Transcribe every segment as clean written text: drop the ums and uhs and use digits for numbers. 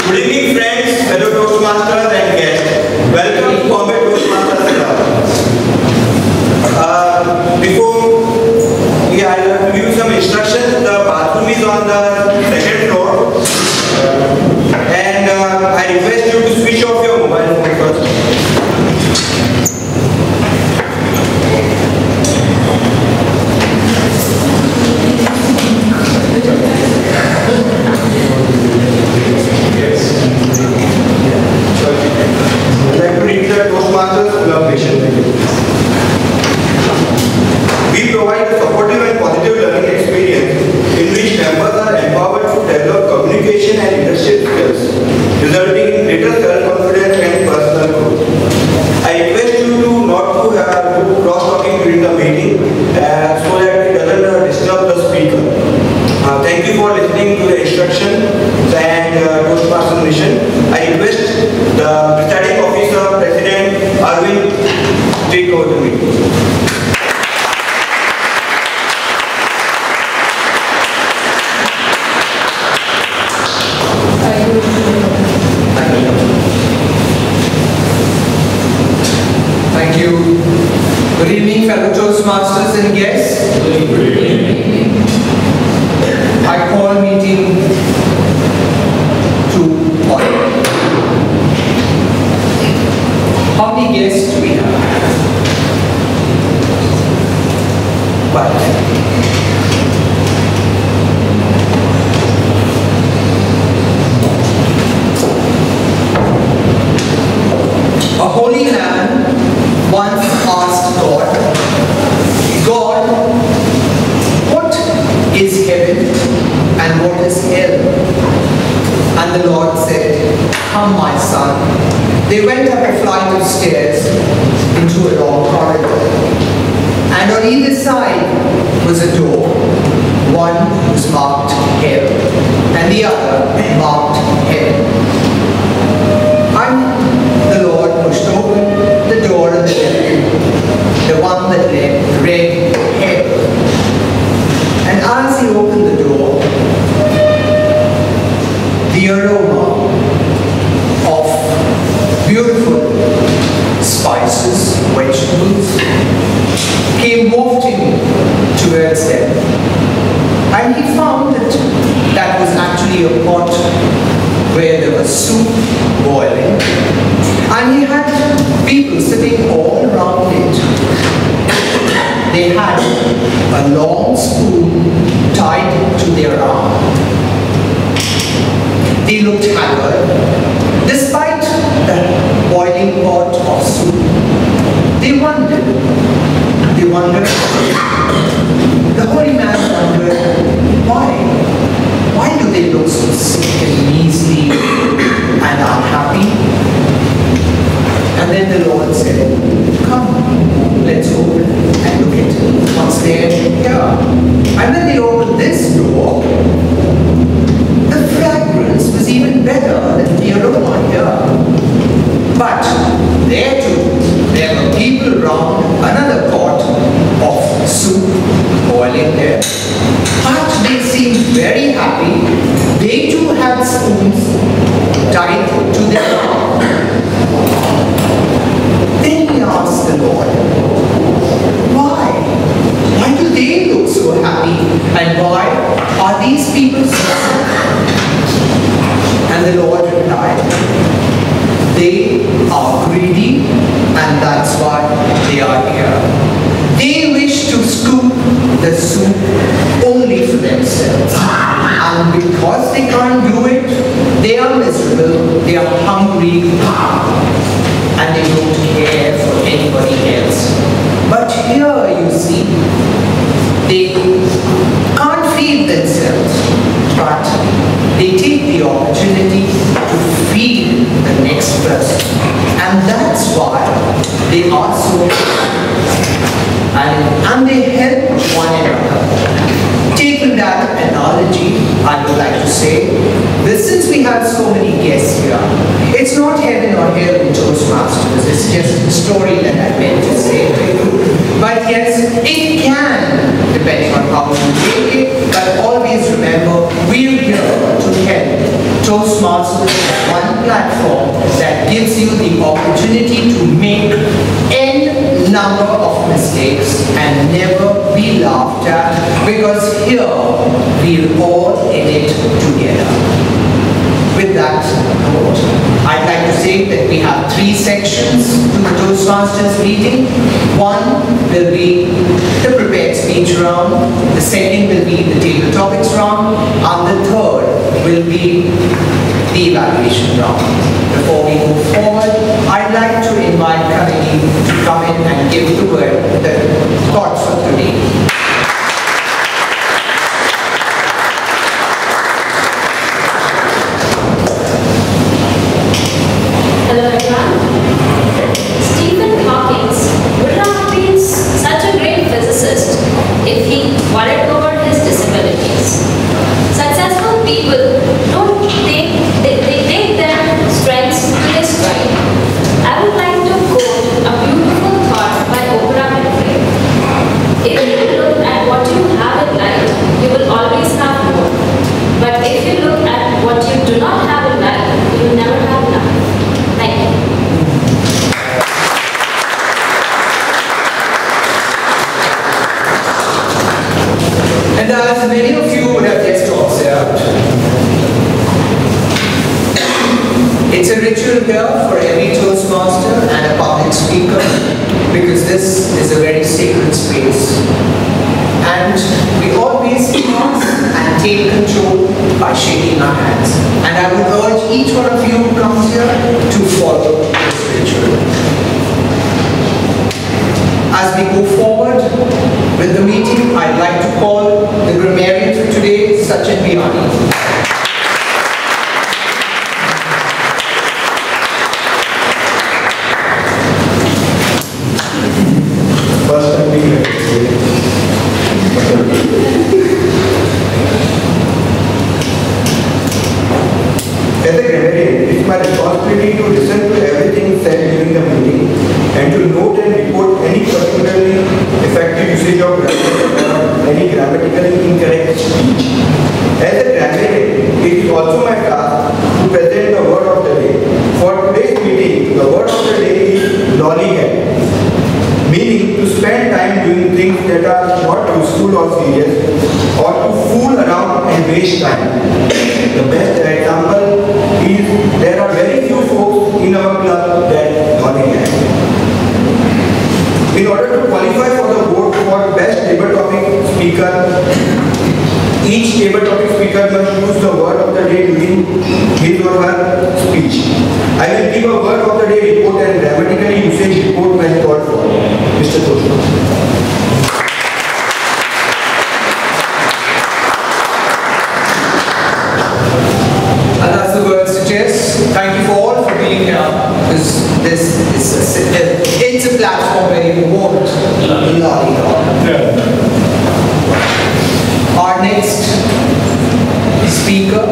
Good evening friends, fellow Toastmasters and guests. Welcome to Bombay Toastmasters Club. Before I will give you some instructions. The bathroom is on the second floor. And I request you to switch off your mobile phone first. We provide a supportive and positive learning experience in which members are empowered to develop communication and leadership skills, resulting in greater self-confidence and personal growth. I request you to not to do cross-talking during the meeting so that it doesn't disturb the speaker. Thank you for listening to the instruction and Toastmasters mission. I request the presiding officer, President Arvind, to take over the meeting. Thank you. Good evening, fellow Toastmasters and guests. Good evening. I call meeting to order. How many guests do we have? One. A holy man once asked God, what is heaven and what is hell? And the Lord said, come my son. They went up a flight of stairs into a long corridor. And on either side was a door. One was marked hell and the other marked heaven. And the Lord pushed open the door of the heaven, the one that read heaven. And as he opened the door, the aroma of beautiful spices, vegetables, came wafting towards them. And he found that that was actually a pot where there was soup boiling. And he had people sitting all around it. They had a long spoon tied to their arm. They looked haggard. Despite the boiling pot of soup, they wondered. The holy man wondered, why do they look so sick and measly and unhappy? And then the Lord said, come, let's open and look at what's there here. And when they opened this door, the fragrance was even better than the aroma here. But there too, there were people around another pot of soup boiling there. But they seemed very happy. They too had spoons tied to their arm. Then he asked the Lord, why? Why do they look so happy? And why are these people so sick? And the Lord replied, they are greedy and that's why they are here. They wish to scoop the soup only for themselves. And because they can't do it, they are miserable, they are hungry, and they don't care for anybody else. But here you see, they can't feed themselves, but they take the opportunity to feed the next person. And that's why they are so happy. And they help one another. Taking that analogy, I would like to say, that since we have so many guests here, it's not heaven or hell in Toastmasters, it's just a story that I meant to say to you. But yes, it can, depending on how you take it, but always remember, we're here to help Toastmasters platform that gives you the opportunity to make n number of mistakes and never be laughed at, because here we're all in it together. With that note, I'd like to say that we have 3 sections to the Toastmasters meeting. One will be the prepared speech round, the second will be the table topics round, and the third will be the evaluation round. Before we move forward, I'd like to invite Kamini to come in and give the word, the thoughts of today. Our next speaker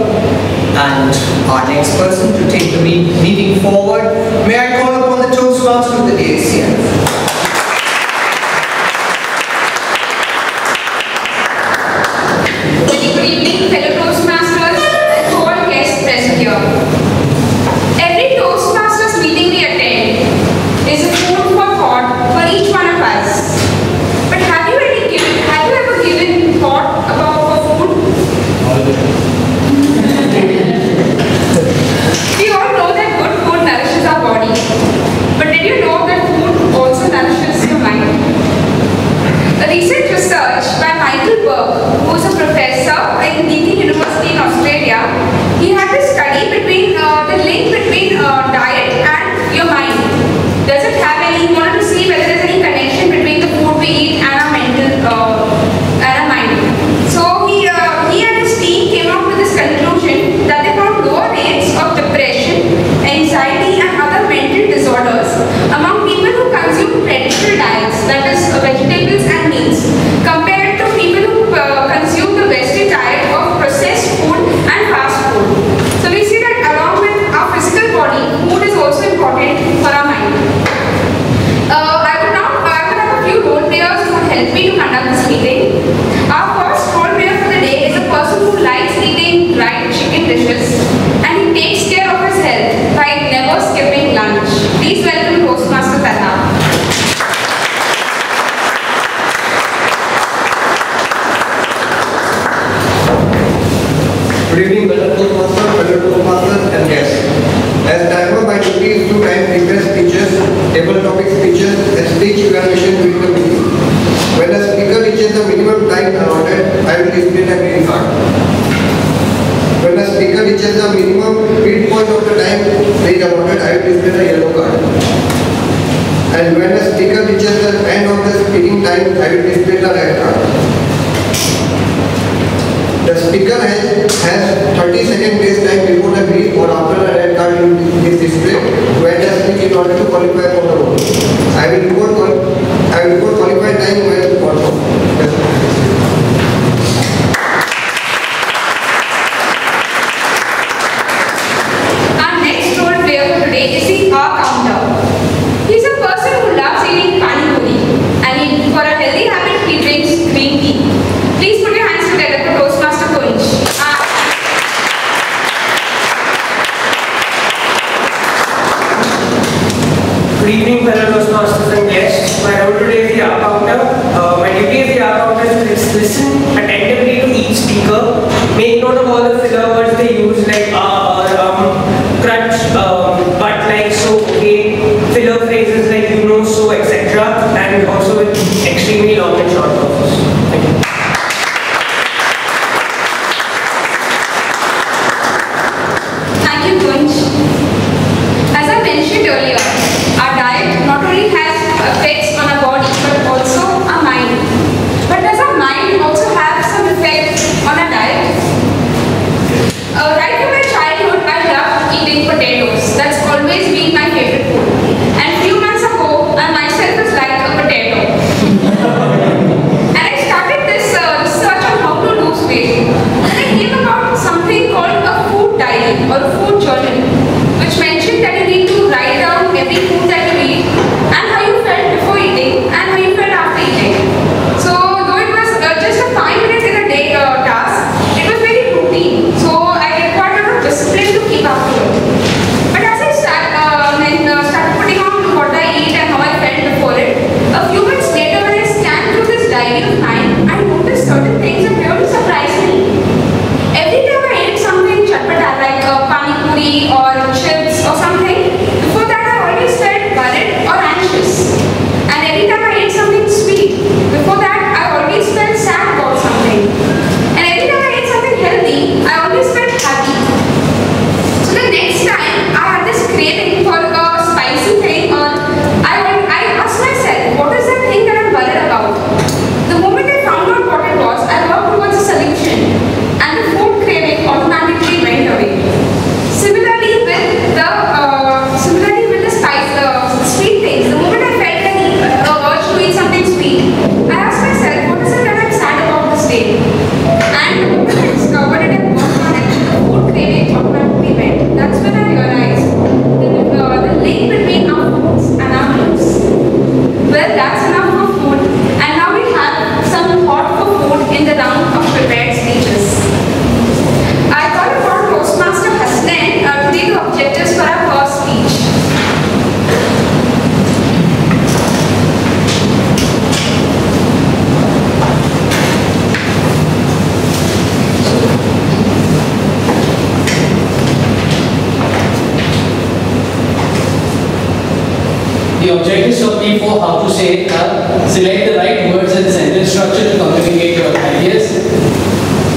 and our next person to take the meeting forward, may I call upon the Toastmaster of the day here. Good evening, fellow Toastmasters and all guests present here. Every Toastmasters meeting we attend is a food for thought for each one of us. But have you ever given thought about food? We all know that good food nourishes our body. But did you know that food also nourishes your mind? A recent research by Michael Berg, who is a professor in Deakin University in Australia, he had to study between the link between diet and your mind. Does it have any? He wanted to see whether there's any connection between the food we eat and our mental and our mind. So he and his team came up with this conclusion that they found lower rates of depression, anxiety, and other mental disorders among people who consume traditional diets, that is vegetables and meats, compared to people who consume the Western diet of processed food and fast food. So we see that along with our physical body, food speaker reaches the minimum time allotted, I will display the green card. When the speaker reaches the minimum midpoint of the time is allotted, I will display the yellow card. And when the speaker reaches the end of the speaking time, I will display the red card. The speaker has 30-second grace time before the green or after the red card is displayed when the speech in order to qualify for the vote. I will report qualified time when the vote. Our next role player for today is the car counter. He's a person who loves eating pani puri, and for a healthy habit he drinks green tea. Please put your hands together for Toastmaster Coinch. Good evening, fellow Toastmasters and guests. My role today is the car counter. My duty as the car counter is to listen attentively to each speaker, make note of all the filler words they use like crutch, but like, so, okay, filler phrases like you know, so, etc. and also with extremely long and short pauses. Thank you. Thank you, Kunj. As I mentioned earlier, our diet not only has effects on our body but also our mind. But does our mind also have some effect on our diet? Right from my childhood, I loved eating potatoes. That's always been my favorite food. And a few months ago, I myself was like a potato. And I started this research on how to lose weight. And I came about something called a food diary or a food journal, which mentioned that you need to write down every food that you eat and how you felt before eating and how you felt after eating. So though it was just a 5-minute in a day task, it was very routine. So I required a lot of discipline to keep up to it. But as I started putting on what I eat and how I felt before it, a few months later when I scanned through this diary of mine, I noticed certain things that really surprised me. Every time I ate something chatpata like pani puri or chips or something, before that I always felt worried or anxious. And every time I ate something sweet, before that I always felt sad about something. And every time I ate something healthy, I always felt happy. So the next time I had this craving for a spicy thing, or I asked myself, what is that thing that I'm worried about? The moment I found out what it was, I worked towards a solution, and the food craving automatically went away. Similarly with the sweet things, the moment I felt the urge to eat something sweet, I asked myself, what is it that I'm sad about this day? And the moment I discovered it and worked on it, the food craving automatically went. That's when I realized the link between our foods and our moods. Well, that's enough for food, and now we have some thought for food in the round of prepared speeches. I thought about Toastmaster Hasnain to read the objectives for our first speech. The objectives of P4, how to say it, are select the right words and sentence structure to communicate your ideas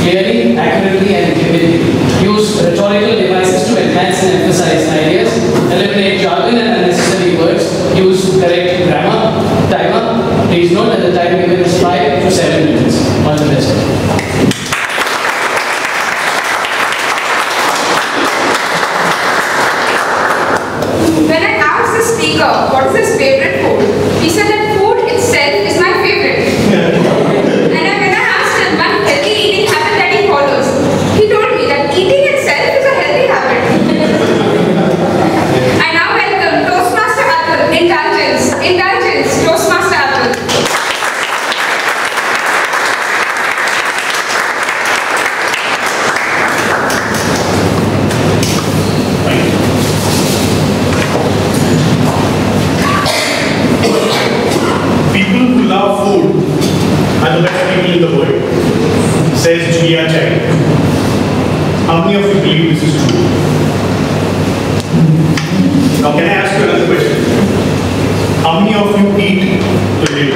clearly, accurately, and vividly. Use rhetorical devices to enhance and emphasize ideas. Eliminate jargon and unnecessary words. Use correct grammar. Timer. Please note that the time given is 5 to 7 minutes. All the best. When I asked the speaker what is his favorite food, he said that food itself is my favorite. And when I asked him one healthy eating habit that he follows, he told me that eating itself is a healthy habit. I now welcome Toastmaster Atul. Indulgence, Toastmaster Atul. How many of you believe this is true? Now can I ask you another question? How many of you eat to live?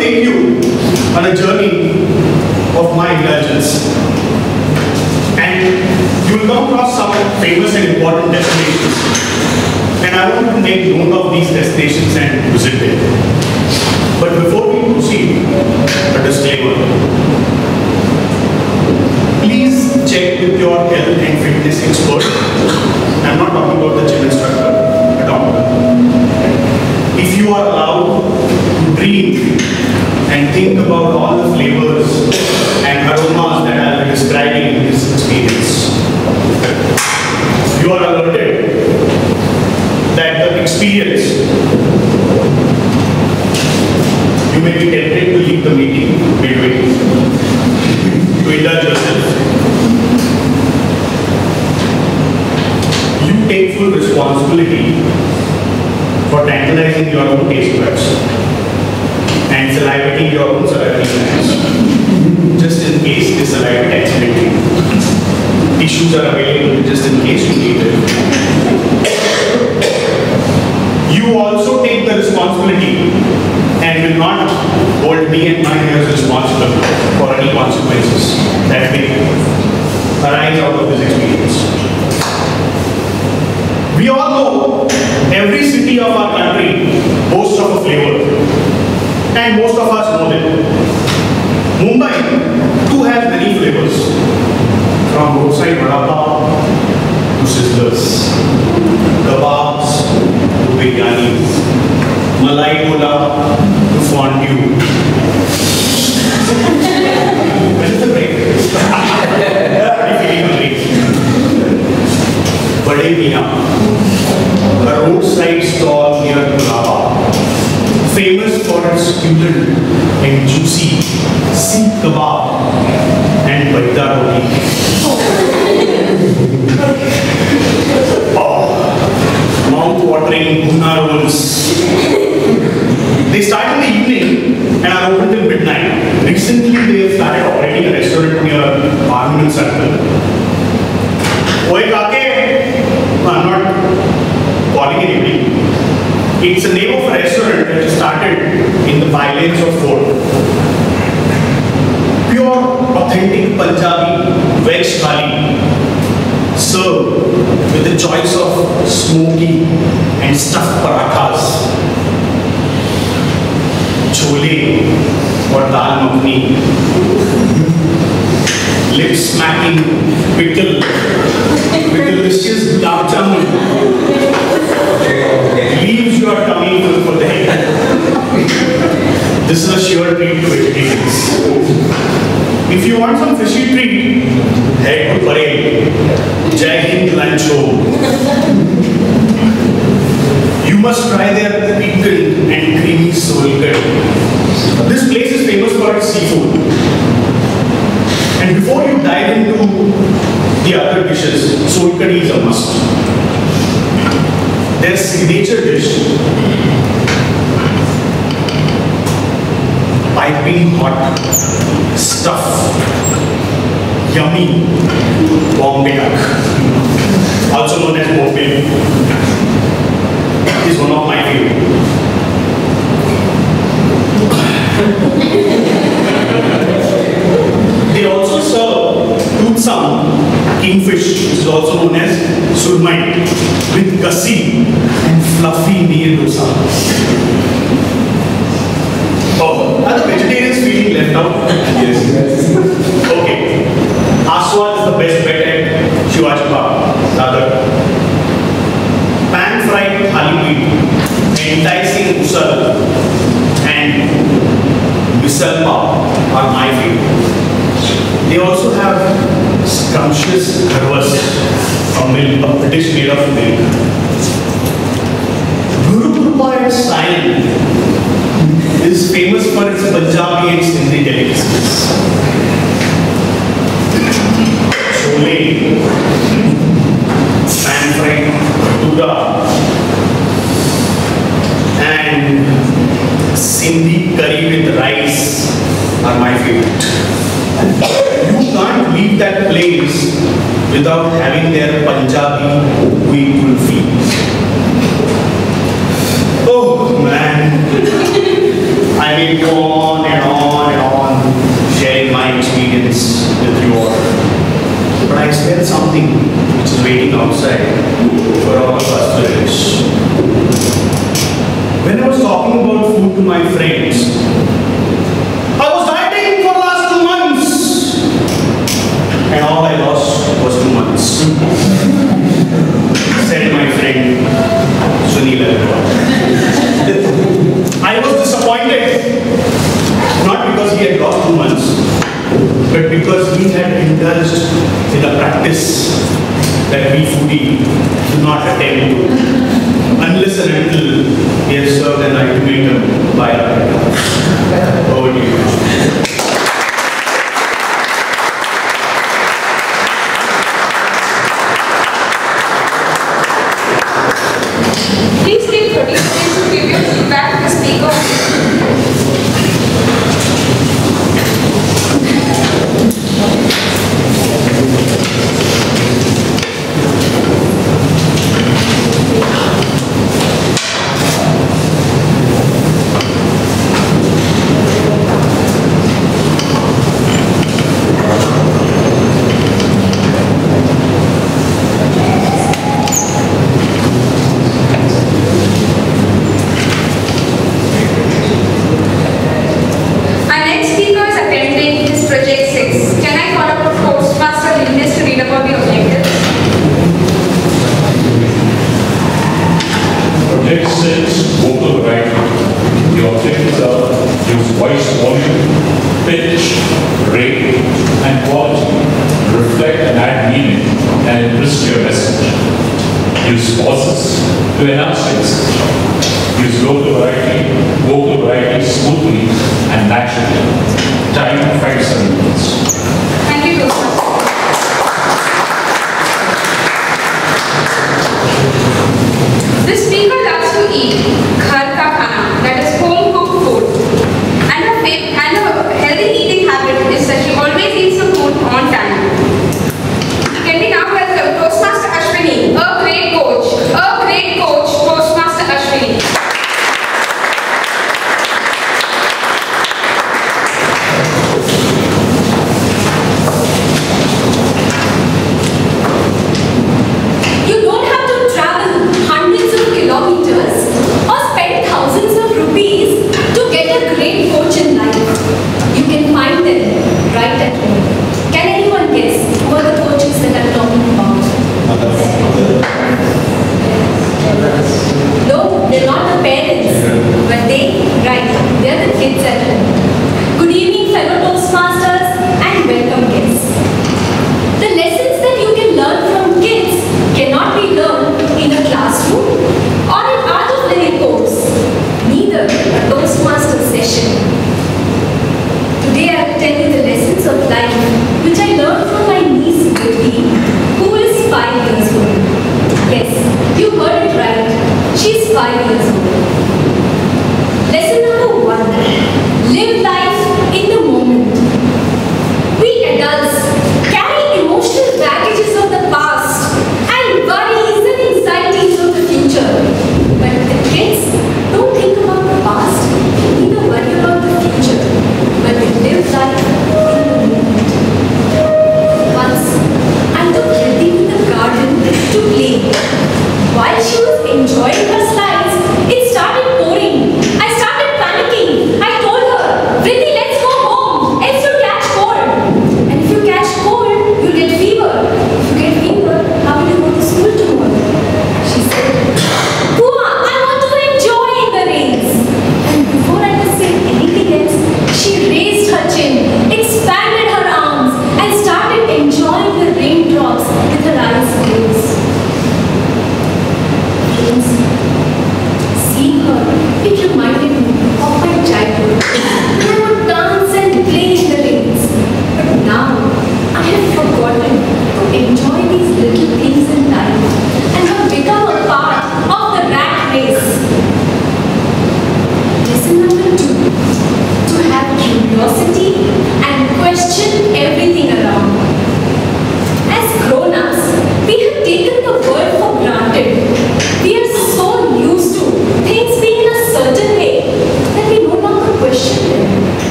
take you on a journey of my indulgence. And you will come across some famous and important destinations. And I want to make note of these destinations and visit them. But before we proceed, a disclaimer. Please check with your health and fitness expert. I'm not talking about the gym instructor, a doctor. If you are allowed to dream and think about all the flavors and aromas that I'll be describing in this experience, you are alerted that the experience, you may be tempted to leave the meeting midway to indulge yourself. You take full responsibility for tantalizing your own taste buds and salivating your own salivary glands, just in case they salivate accidentally. Tissues are available just in case you need it. You also take the responsibility and will not hold me and my ears responsible for any consequences that may arise out of this experience. We all know every city of our country boasts of a flavor, and most of us know them. Mumbai too has many flavors, from roadside vada pav to sizzlers, kebabs to biryanis, malai cola to fondue. When is the break? I'm feeling hungry. Bade Mian, a roadside stall near Colaba, famous for its succulent and juicy seekh kebab and baita roti. Oh, mouth-watering bhuna rolls. They start in the evening and are open till midnight. Recently, they have started operating a restaurant near Parliamentary Circle. Oi kake, I'm not calling anybody. It's the name of a restaurant that started in the bylines of Fort. Pure, authentic Punjabi veg thali, served with the choice of smoky and stuffed parathas, chole or dal makhani, lip-smacking pickle with delicious gulab jamun. Leaves your tummy full for the head. This is a sure treat to vegetarians. If you want some fishy treat, head to Parel. Jai Hind lunch home. You must try their pickle and creamy soul cut. This place is famous for its seafood. And before you dive into the other dishes, soul curry is a must. Their signature dish, piping hot, stuffed, yummy Bombay duck, also known as Bombay, is one of my favorite. They also serve toothsome kingfish, which is also known as surmai, with gussi and fluffy neer dosa. Oh, are the vegetarians feeling left out? Yes. Okay. Aswad is the best bet at Shivaji Park, rather. Pan-fried thali meat, enticing usal, and misal pav are my favorite. They also have scrumptious harvas, a dish made of milk. Guru Krupa at Sion is famous for its Punjabi and Sindhi delicacies. Chole, pan-fried bhatura, and Sindhi curry with rice are my favorite. You can't leave that place without having their Punjabi wheat kulfi. Oh man, I'm probably go on and on and on, sharing my experience with you all. But I smell something which is waiting outside for all of us to relish. When I was talking about food to my friends, I was dieting for the last 2 months, and all I lost was 2 months. Said my friend Sunil. I was disappointed, not because he had lost 2 months, but because he had indulged in a practice that we foodie do not attempt to, unless and until he has served an ultimatum by our parents. Over to you. Please take 30 seconds to give your feedback to the speaker. Our next speaker is attending his project 6. Can I call up the Toastmaster leaders to read about the objectives? Project 6, vocal variety. The objectives are use voice volume, pitch, rate, and quality to reflect and add meaning and interest to your message. Use pauses to enhance your message. Use vocal variety smoothly and naturally. Time 5 minutes. Thank you, Toastmaster. This speaker loves to eat ghar ka khana, that is home cooked food. And a healthy eating habit is that she always eats the food on time. Can we now welcome Toastmaster Ashwini, a great coach, Toastmaster Ashwini. You don't have to travel hundreds of kilometers or spend thousands of rupees to get a great coach in life.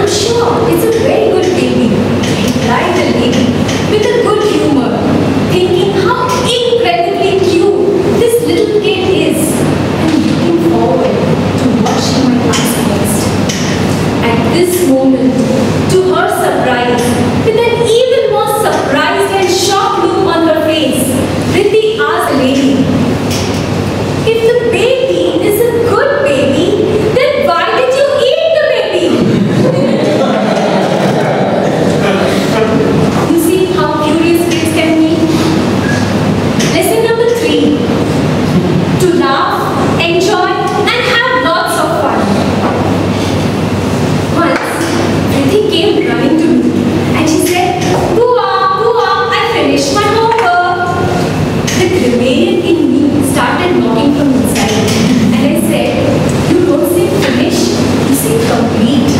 I'm sure it's a very good baby, replied the lady with a good humor, thinking how incredibly cute this little kid is and looking forward to what she might ask next. At this moment, to her surprise, with an even more surprised and shocked look on her face, Riddhi asked the lady, "If the baby is a good baby, then why did you eat the baby?" You see how curious kids can be? Lesson number 3. To laugh, enjoy, and have lots of fun. Once, Riddhi came running to me and she said, Bua, I finished my homework." The grammarian in me started knocking from inside and I said, "You don't say finish, you say complete."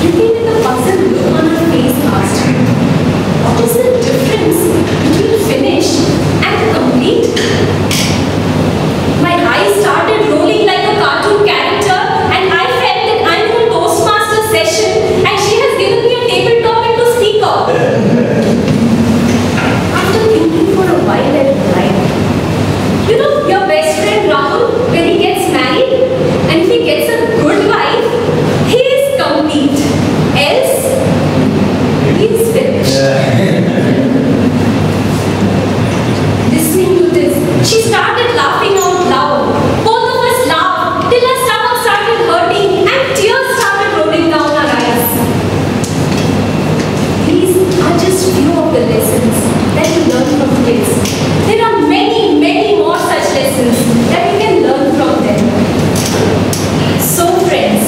Riddhi with a puzzled look on her face asked, "What is the difference between finish and complete?" My eyes started rolling like a cartoon character and I felt that I'm in a Toastmasters session and she has given me a tabletop and to speaker. After thinking for a while, I replied, "You know, your best friend Rahul, when he gets married and if he gets a good wife, he is complete. Else, he is finished." Listening to this, she started laughing out loud. Both of us laughed till our stomach started hurting and tears started rolling down our eyes. These are just few of the lessons that we learn from kids. There are many, many more such lessons that we can learn from them. So friends,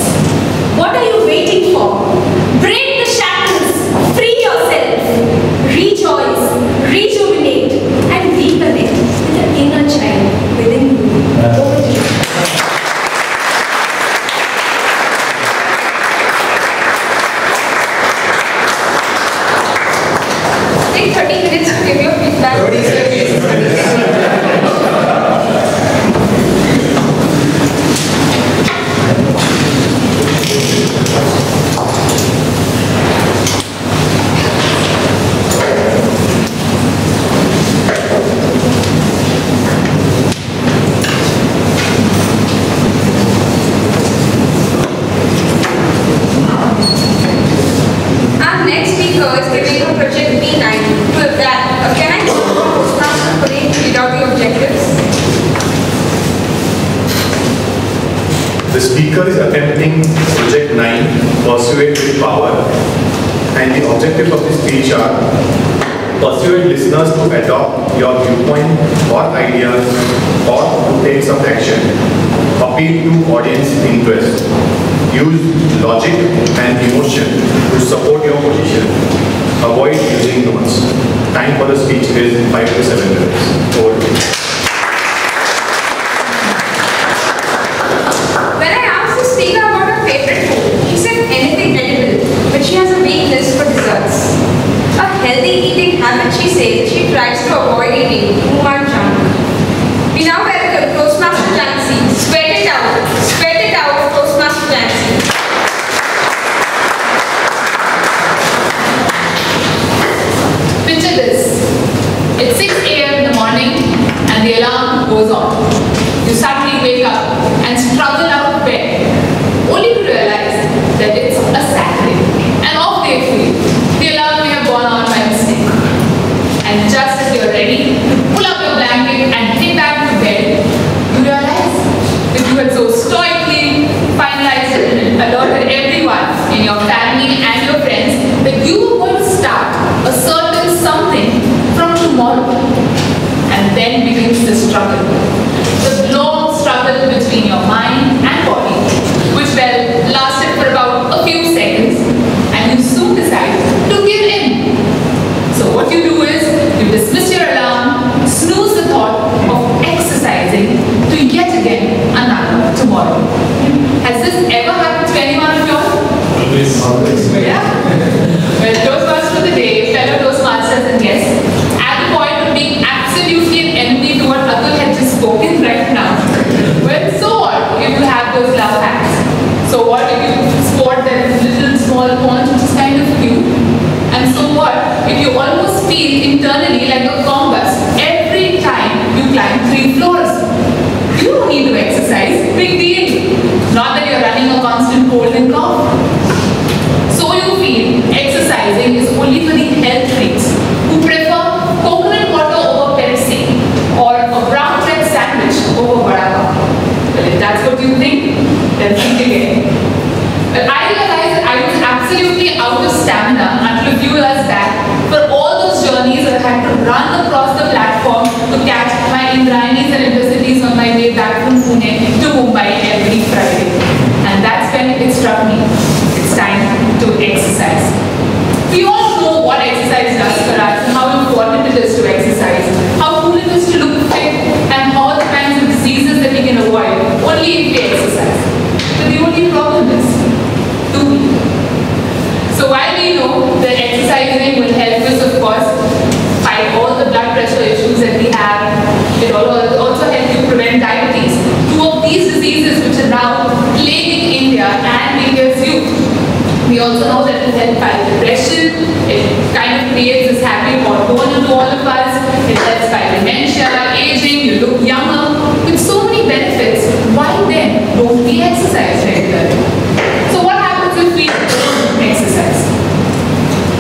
what are you waiting for? Break the shackles, free yourself, rejoice, rejuvenate, and reconnect with the inner child within you. Over to you. Take 30 minutes to give your feedback. 30 seconds. Our next speaker is giving a project B9 to that. Can I go to Toastmasters parade to read out the objectives? The speaker is attempting Project 9, Persuade with Power, and the objectives of the speech are: persuade listeners to adopt your viewpoint or ideas or to take some action, appeal to audience interest, use logic and emotion to support your position, avoid using notes. Time for the speech is 5 to 7 minutes. Over to you. When I asked the speaker about her favorite food, she said anything edible, but she has a weakness for desserts. A healthy eating habit, she says, she tries to avoid eating too much junk. We now welcome Toastmaster Jancy. Spread it out, Toastmaster Jancy. Picture this. It's 6 a.m. in the morning and the alarm goes on. You suddenly wake up and struggle out of bed, only to realize that it's a Saturday and off day for you. The alarm may have gone on by mistake. And just as you're ready to pull up your blanket and head back to bed, you realize that you had so stoically finalized and alerted everyone in your family and your friends that you were going to start a certain something from tomorrow. And then begins the struggle. The long struggle between your mind and body, which lasted for about a few seconds, and you soon decide to give in. So what you do is, you dismiss your alarm, snooze the thought of exercising to yet again another tomorrow. Has this ever happened to anyone of you all? Always. Yeah. Well, Toastmasters for the day, fellow Toastmasters and guests, at the point of being absolutely an enemy to what Atul had just spoken right now. Well, so what if you have those love hacks? So what if you spot that little small pond which is kind of cute. And so what? If you almost feel internally like a combust every time you climb 3 floors. You don't need to exercise, big deal. Not that you're running a constant cold and cough. So you feel exercising is only for the health freaks who prefer coconut water over Pepsi or a brown bread sandwich over vada pav. Well, if that's what you think, then think again. But I realized I was absolutely out of stamina until a few years back for all those journeys I had to run across the platform to catch my Indrayanis and intercities on my way back from Pune to Mumbai every Friday. And that's when it struck me. It's time to exercise. We all know what exercise does for us and how important it is to exercise, how cool it is to look fit, and all the kinds of diseases that we can avoid only if we exercise. But the only problem is, do we? So while we know that exercising will help us, of course, fight all the blood pressure issues that we have, it will also help you prevent diabetes. 2 of these diseases which are now plaguing India and India's youth. We also know that it will help fight depression, it kind of creates this happy hormone into all of us, it helps fight dementia, aging, you look younger, with so many benefits. Why then don't we exercise regularly? So what happens if we don't exercise?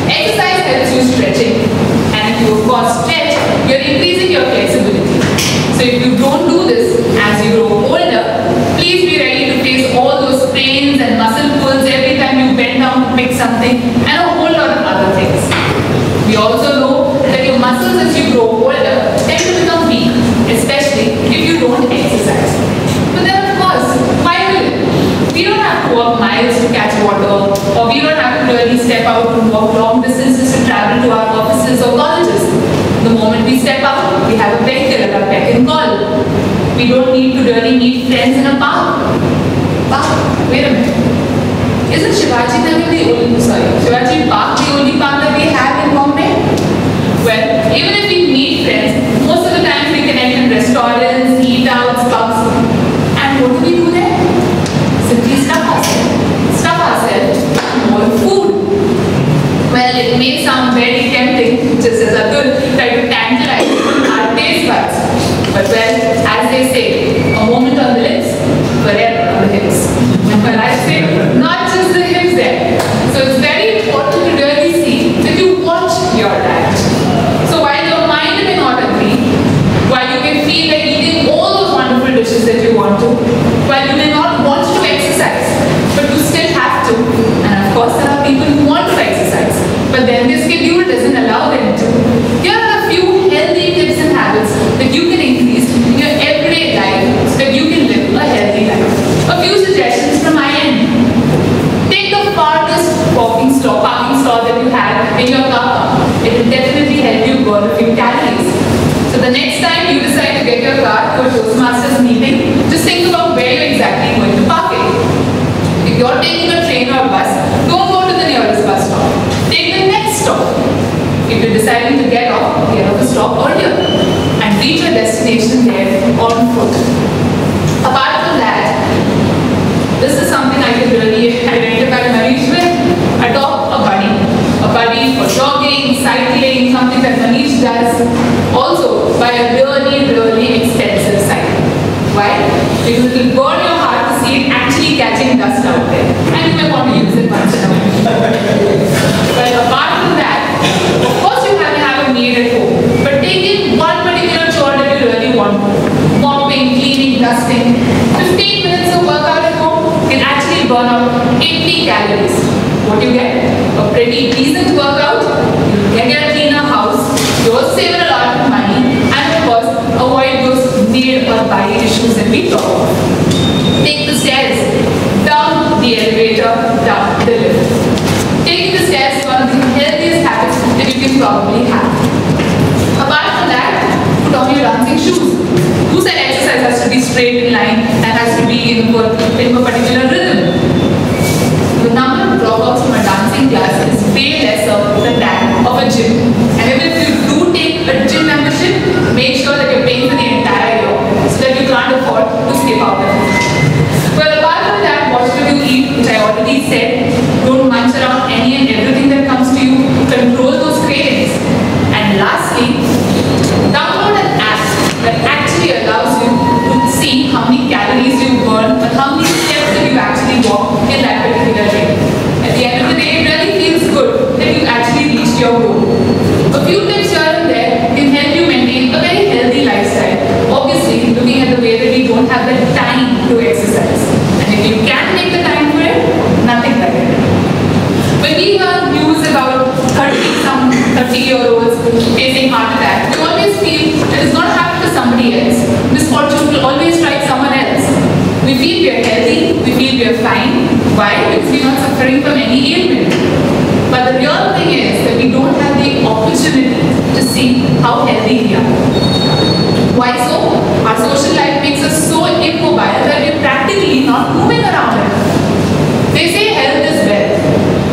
Exercise helps you stretching, and if you of course stretch, you're increasing your flexibility. So if you don't do this as you grow older, please be ready to face all those pains and muscle pulls every time you bend down to pick something and a whole lot of other things. We also know that your muscles as you grow older tend to become weak, especially if you don't exercise. But then of course, why will it? We don't have to walk miles to catch water, or we don't have to really step out and walk long distances to travel to our offices or colleges. The moment we step out, we have a vehicle at our beck and call. We don't need to really meet friends in a park. Wait a minute. Isn't Shivaji Park the only park that we have in Bombay? Well, even if we meet friends, most of the time we connect in restaurants, eat outs, pubs. And what do there? Simply stuff ourselves with more food. Well, it may sound very tempting, just as Atul tried to tantalize our taste buds. But well, as they say, a moment on the lips, forever on the hips. Well, I say, not just the hips there. So it's very important to really see that you watch your diet. So while your mind may not agree, while you can feel like eating all those wonderful dishes that you want to, while you may not want to exercise, but you still have to. And of course, there are people who want to exercise, but then their schedule doesn't allow them to. Here are a few healthy tips and habits that you can increase in your everyday life so that you can live a healthy life. A few suggestions from my end. Take the farthest parking stall that you have in your car. It will definitely help you burn a few calories. So the next time you decide to get your car to a Toastmasters meeting, just think about where you're exactly going to park it. If you're taking a train or a bus, don't go to the nearest bus stop. Take the next stop. If you're deciding to get off the stop earlier and reach your destination there on foot. Apart from that, this is something I can really identify Manish with. Adopt a buddy for jogging, cycling, something that Manish does. Also, buy a really expensive cycle. Why? Because it will burn your heart to see it actually catching dust out there. And you may want to use it once in a while. But apart from that, of course you have to have a maid at home. But take in one particular chore that you really want. Mopping, cleaning, dusting. 15 minutes of workout at home can actually burn out 80 calories. What you get? A pretty decent workout, you get a cleaner house, you'll save a lot of money, and of course, avoid those need or buy issues that we talk about. Take the stairs, down the elevator, down the lift. Taking the stairs is one of the healthiest habits that you can probably have. Apart from that, put on your dancing shoes. Who said exercise has to be straight in line and has to be in a particular rhythm? The number of dropouts from a dancing class is way lesser than that of a gym. And even if you do take a gym membership, make sure that you're paying for the entire year so that you can't afford to skip out of it. Well, apart from that, what should you eat, which I already said, don't munch around 30-year-olds facing heart attack, we always feel it is not happened to somebody else. Misfortune will always strike someone else. We feel we are healthy, we feel we are fine. Why? Because we are not suffering from any ailment. But the real thing is that we don't have the opportunity to see how healthy we are. Why so? Our social life makes us so immobile that we're practically not moving around it. They say health is wealth.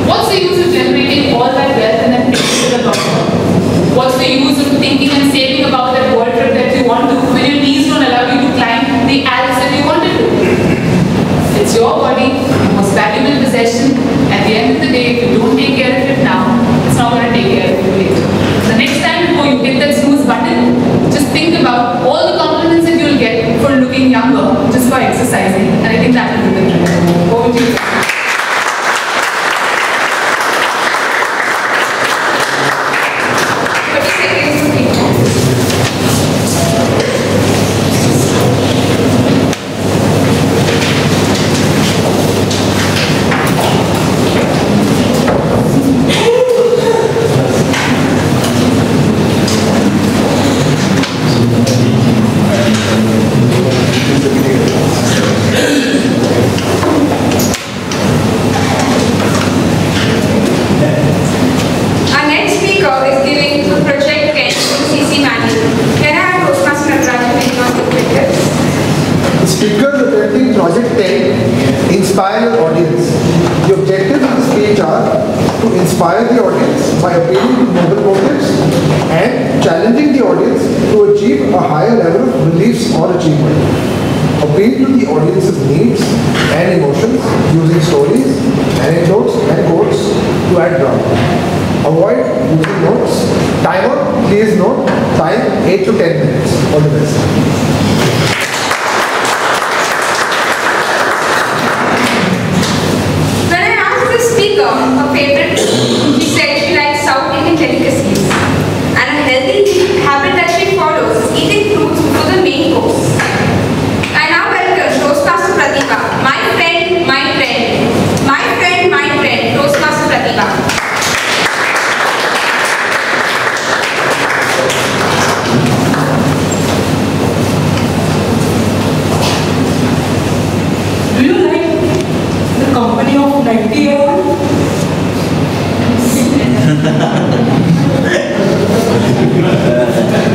What's the use of generating all that wealth and then taking it to the doctor? What's the use of thinking and saving about that world trip that you want to when your knees don't allow you to climb the Alps that you wanted to? It's your body, most valuable possession. At the end of the day, if you don't take care of it now, it's not going to take care of you later. The next time before you hit that snooze button, just think about all the compliments that you'll get for looking younger just by exercising. And I think that will be the trick. Over to you.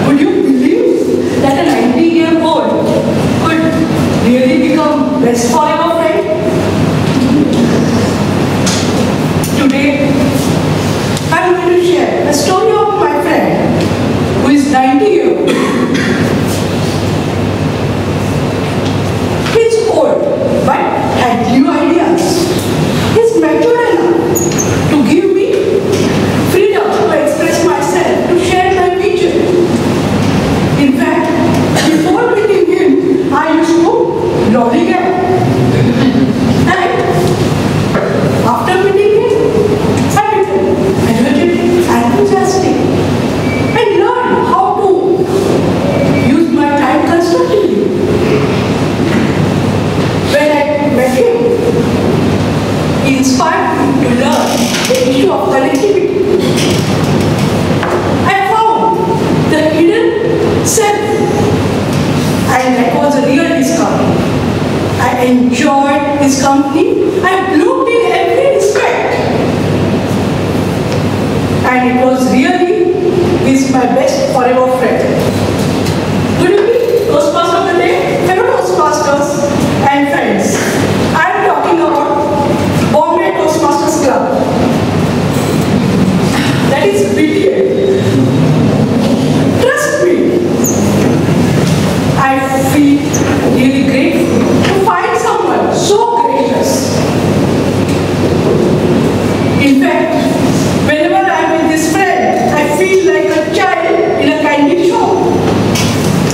Would you believe that a 90-year-old could really become best forever friend? Today, I'm going to share a story of my friend who is 90 years old. He's old, but had new ideas. He's matured enough to give me freedom to express myself, to share my vision. In fact, before meeting him, I used to lollygag. And after meeting him, I became energetic, enthusiastic, and learned how to use my time constructively. When I met him, he inspired me to learn the issue of connectivity. I found the hidden self, and that was a real discovery. I enjoyed his company. I bloomed in every respect. And it was really, he's my best forever friend. Good evening, Toastmasters of the day, fellow Toastmasters and friends. I am talking about Bombay Toastmasters Club. That is BTA. Trust me, I feel really grateful to find someone so gracious. In fact, whenever I am with this friend, I feel like a child in a candy shop.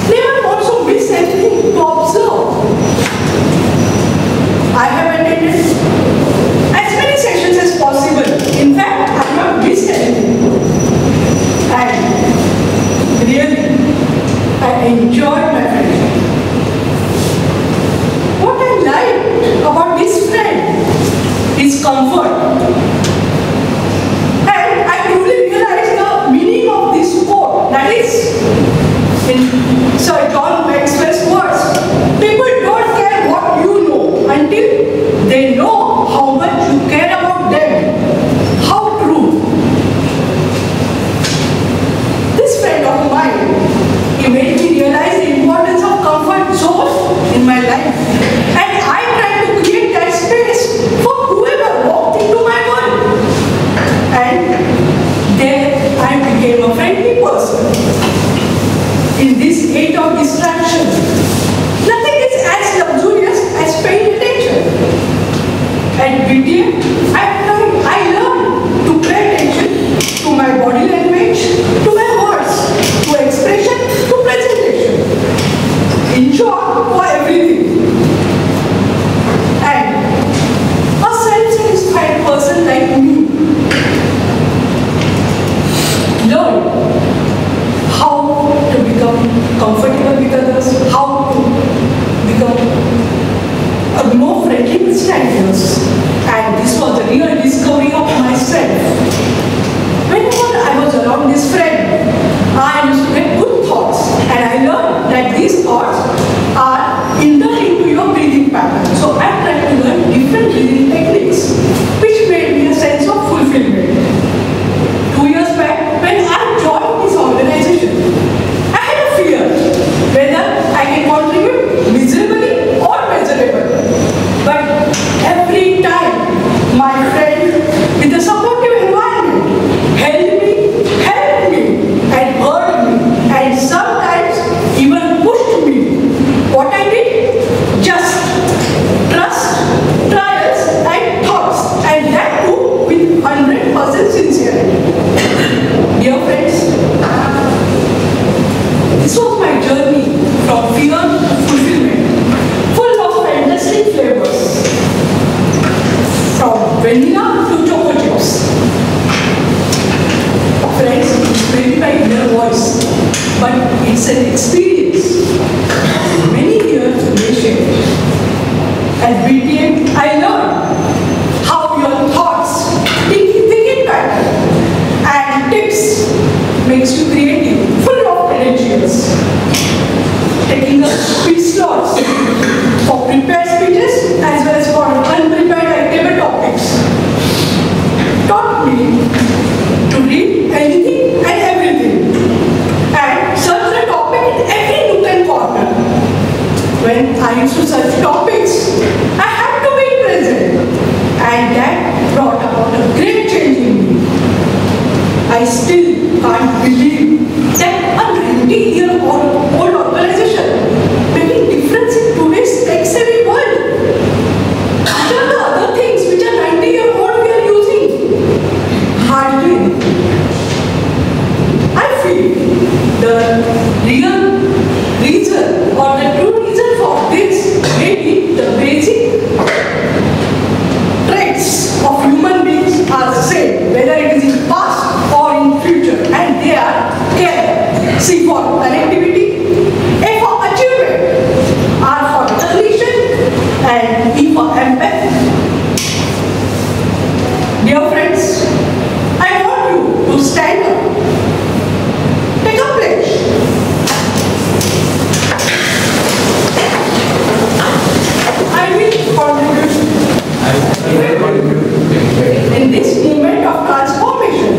Never also miss anything to observe. I have attended as many sessions as possible. In fact, I have not missed anything. And really, I enjoyed my friendship. What I liked about this friend is comfort. And I truly realized the story of myself. Whenever I was around this friend, I used to get good thoughts, and I learned that these thoughts are interlinked to your breathing pattern. So I tried to learn different breathing techniques, which made me a sense of fulfillment. 2 years back, when I joined this organization, I had a fear whether I can contribute miserably or measurable. But every time, my friend with a supportive environment helped me, and heard me, and sometimes even pushed me. What I did? Just trust, trials, and thoughts, and that too with 100% sincerity. Dear friends, this was my journey from fear to fulfillment, full of fantastic flavors, from vanilla to choco chips. Friends, it's maybe my inner voice, but it's an experience. Many years may share. At BTM, I learned how your thoughts, thinking pattern, and tips makes you creative, full of credentials. Taking up speech slots for prepared speeches as well as for unprepared and table topics taught me to read anything and everything and search the topic in every nook and corner. When I used to search topics, I had to be present, and that brought about a great change in me. I still can't believe that a 90-year-old organization making difference in today's tech-savvy world. What are the other things which are 90-year-old we are using? Hardly anything. I feel the real reason or the true reason for this may be the basic traits of human beings are the same, whether it is in past or in future, and they are care, C for connectivity, A for achievement, R for recognition, and E for empathy. Dear friends, I want you to stand up, take a pledge. I will contribute in this moment of transformation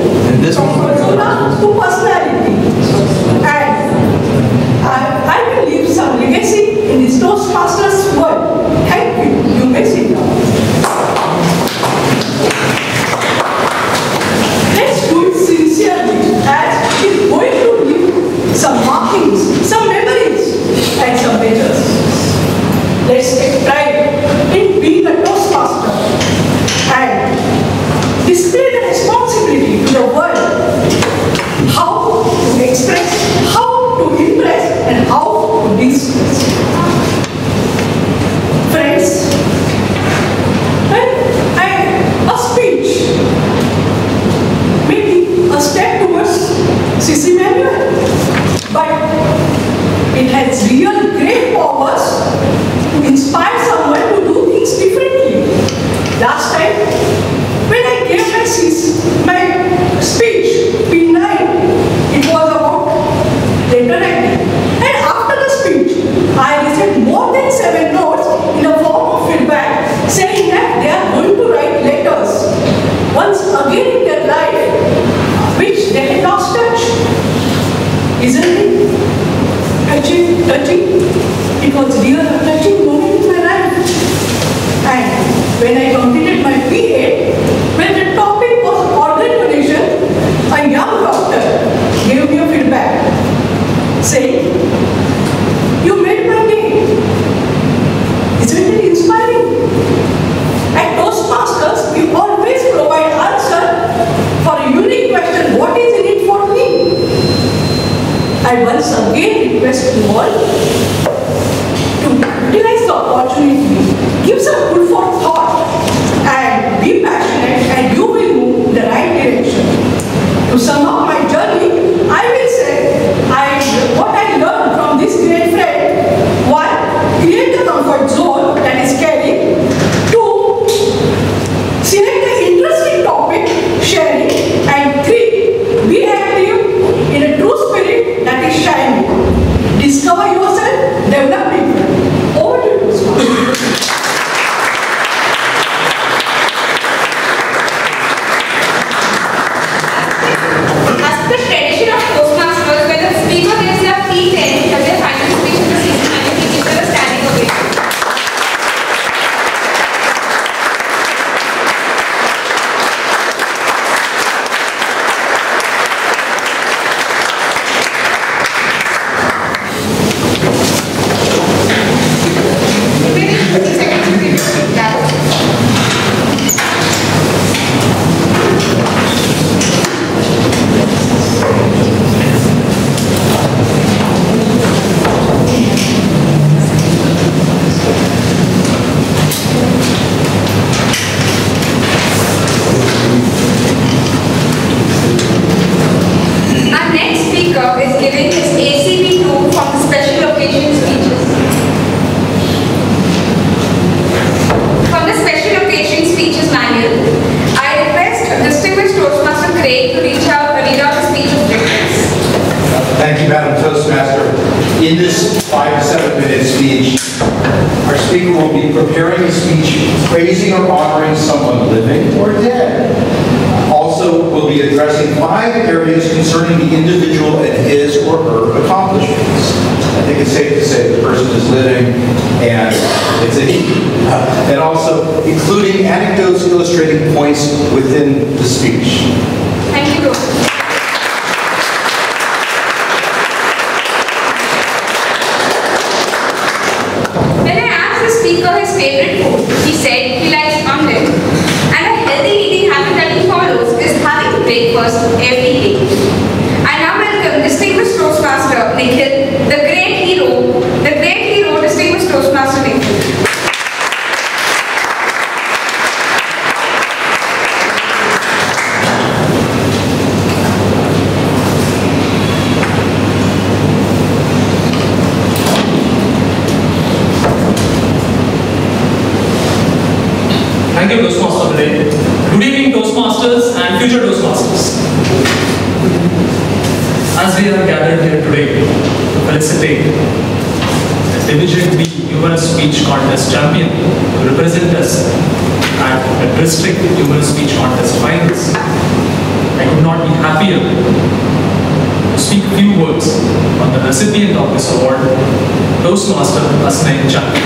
from persona to personality, and I will leave some legacy in this Toastmasters world. Thank you. You may sit down. Let's do it sincerely, as it is going to leave some markings, some memories, and some measures. Let's take pride in being a Toastmaster and display the responsibility to the world, how to express, how to impress, and how to distress. Friends, a speech may be a step towards CC manual, but it has real great powers to inspire someone to do things differently. Last time, when I gave my speech, P9, it was about letter writing. And after the speech, I received more than 7 notes in the form of feedback saying that they are going to write letters once again in their life, which they had lost touch. Isn't it touching? It was real a touching moment in my life. And when I completed my PA, when the topic was organ donation, a young doctor gave me a feedback saying, "You made my day." Isn't it inspiring? At Toastmasters, we always provide answer for a unique question, what is in it for me? I once again request you all to utilize the opportunity, give some food for thought, and be passionate, and you will move in the right direction. To sum up my journey, I will say what I learned from this great friend: 1. Create a comfort zone that is caring. 2. Select the interesting topic In this 5 to 7 minute speech, our speaker will be preparing a speech praising or honoring someone living or dead. Also, we'll be addressing 5 areas concerning the individual and his or her accomplishments. I think it's safe to say the person is living and it's a he. And also including anecdotes illustrating points within the speech. Thank you. When I asked the speaker his favorite food, he said he likes omelette. And a healthy eating habit that he follows is having breakfast every day. I now welcome distinguished Toastmaster Nikhil, the great hero, distinguished Toastmaster Nikhil. Thank you, Toastmaster today. Good evening, Toastmasters and future Toastmasters. As we are gathered here today to felicitate the Division B Humorous Speech Contest champion to represent us at the District Humorous Speech Contest finals, I could not be happier to speak a few words on the recipient of this award, Toastmaster Asnain Chand.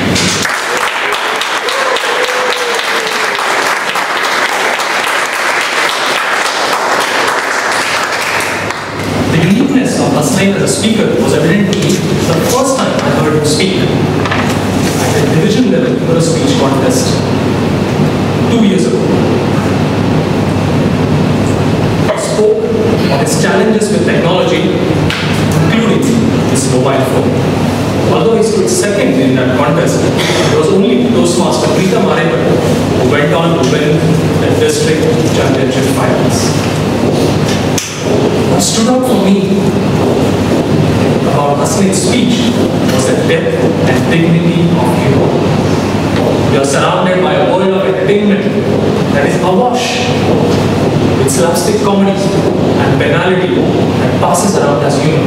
The uniqueness of Asnain as a speaker was evident to me the first time I heard him speak at the division level humorous speech contest 2 years ago. He spoke of his challenges with technology, including his mobile phone. Although he stood second in that contest, it was only Toastmaster Preeta Marekar who went on to win the district championship finals. What stood out for me about Asnain's speech was the depth and dignity of humor. You are surrounded by a world of entertainment that is awash with slapstick comedy and banality that passes around as humor.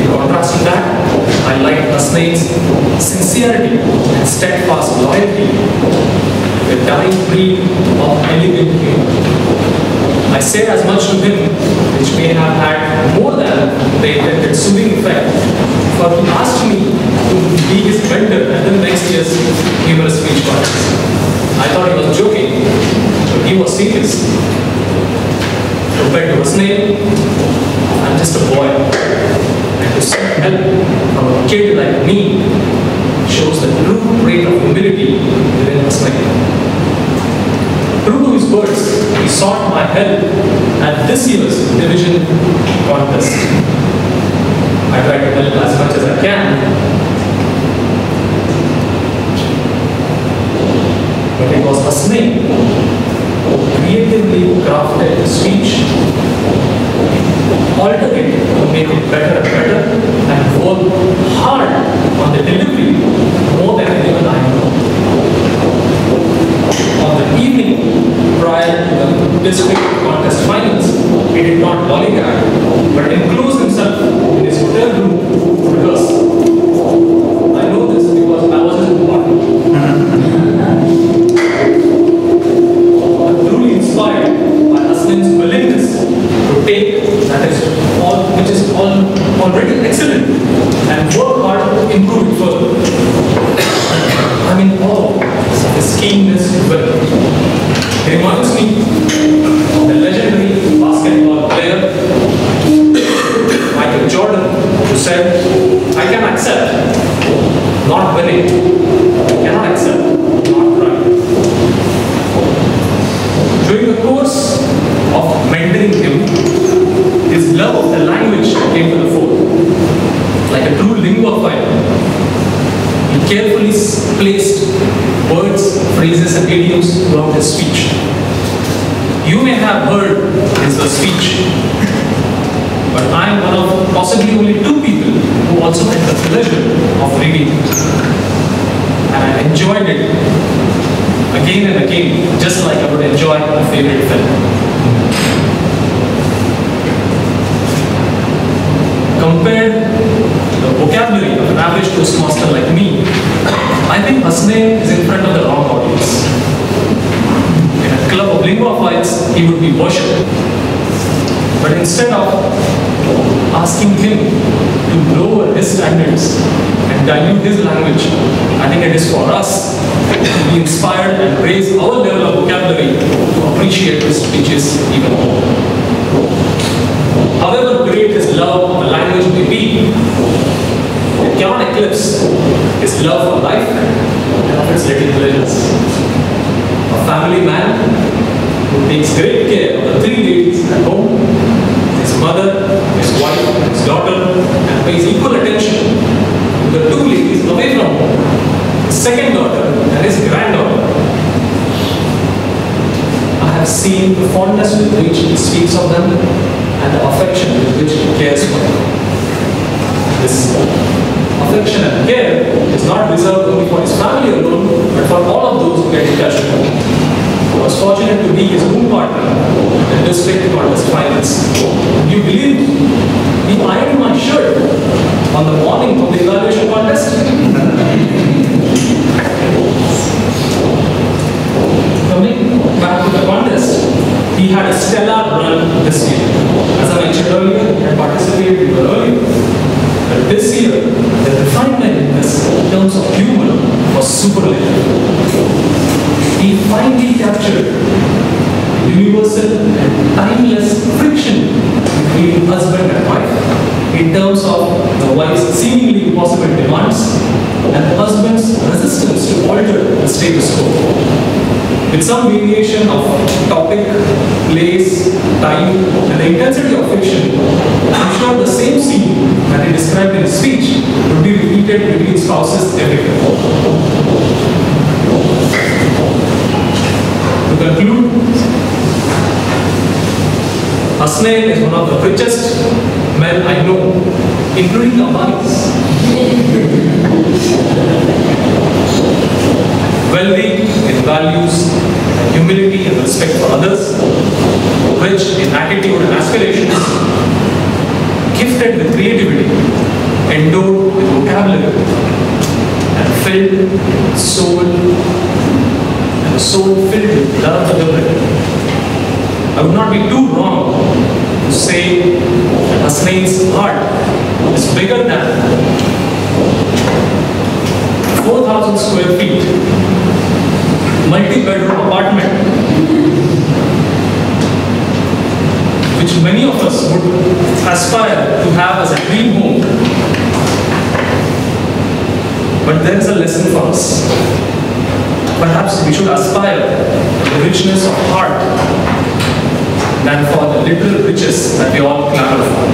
In contrast to that, I liked Asnain's sincerity and steadfast loyalty, the dying breed of elegant humor. I said as much to him, which may have had more than the intended soothing effect, for he asked me to be his mentor at the next year's humorous speech contest. I thought he was joking, but he was serious. Compared to Asnain, I'm just a boy, and to seek help from a kid like me shows the true trait of humility within Asnain. True to his words, he sought my help at this year's division contest. I tried to help as much as I can, but it was Asnain who creatively crafted the speech, altered it to make it better and better, and worked hard on the delivery more than anyone I know. On the evening prior to the district contest finals, he did not lollygag, but enclosed himself in his hotel room to rehearse. I know this because I was his boy. I'm truly inspired by Asnain's willingness to take which is already excellent and work hard to improve it further. I'm in awe of his keenness to will. He reminds me of the legendary basketball player Michael Jordan, who said, "I can accept not winning, I cannot accept not trying." During the course of mentoring him, his love of the language came to the fore. Like a true linguophile, he carefully placed words, phrases, and idioms throughout his speech. You may have heard his speech, but I am one of possibly only 2 people who also had the pleasure of reading it. And I enjoyed it again and again, just like I would enjoy a favorite film. compared the vocabulary of an average Toastmaster like me, I think Hasnain is in front of the wrong audience. In a club of linguophiles, he would be worshipped. But instead of asking him to lower his standards and dilute his language, I think it is for us to be inspired and raise our level of vocabulary to appreciate his speeches even more. However great his love of the language may be, it cannot eclipse his love for life and of its little pleasures. A family man who takes great care of the three ladies at home, his mother, his wife, his daughter, and pays equal attention to the two ladies away from home, his second daughter and his granddaughter. I have seen the fondness with which he speaks of them and the affection with which he cares for them. This affection and care is not reserved only for his family alone, but for all of those who get in touch with him. I was fortunate to be his room partner in the district contest finals. You believe he ironed my shirt on the morning of the evaluation contest? Coming back to the contest, he had a stellar run this year. As I mentioned earlier, he had participated earlier. But this year, the refinement in this in terms of humor was superlative. He finally captured universal and timeless friction between husband and wife in terms of the wife's seemingly impossible demands and the husband's resistance to alter the status quo. With some variation of topic, place, time, and the intensity of fiction, I'm sure the same scene that he described in his speech would be repeated between spouses everywhere. To conclude, Hasnain is one of the richest men I know, including the Ambanis. Wealthy in values, and humility and respect for others, rich in attitude and aspirations, gifted with creativity, endowed with vocabulary, and filled with soul, and a soul filled with love for the living. I would not be too wrong to say that Hasnain's heart is bigger than 4,000 square feet, multi-bedroom apartment, which many of us would aspire to have as a dream home. But there is a lesson for us. Perhaps we should aspire to the richness of heart than for the literal riches that we all clamor for.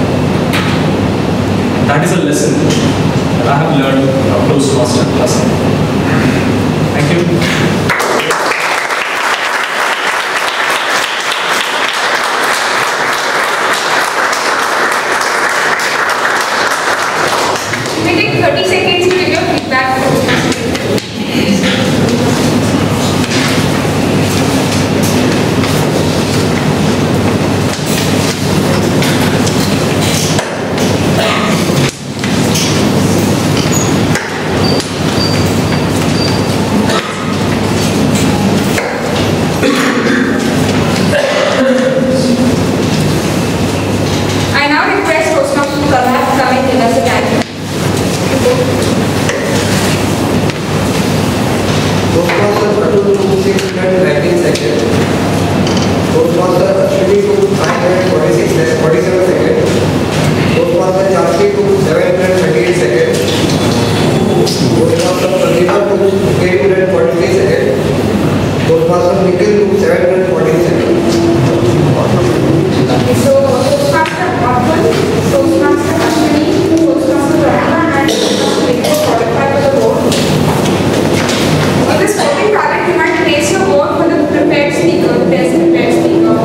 That is a lesson that I have learned from Toastmaster class. Thank you. We take 30 seconds to give your feedback. I now request Toastmaster to come and give us a time. Toastmaster Atul to 6 minutes 19 seconds. Toastmaster Ashwini to 5 minutes 47 seconds. Toastmaster Chakshi to 7 minutes 38 seconds. Toastmaster Pratibha to 8 minutes 43 seconds. Toastmaster Nikhil to 7 minutes 14 seconds. So, Toastmaster Atul, Toastmaster Ashwini, Toastmaster Pratibha, and Toastmaster Nikhil qualify for the vote. On this voting ballot, you might place your vote for the prepared speaker, the best prepared speaker.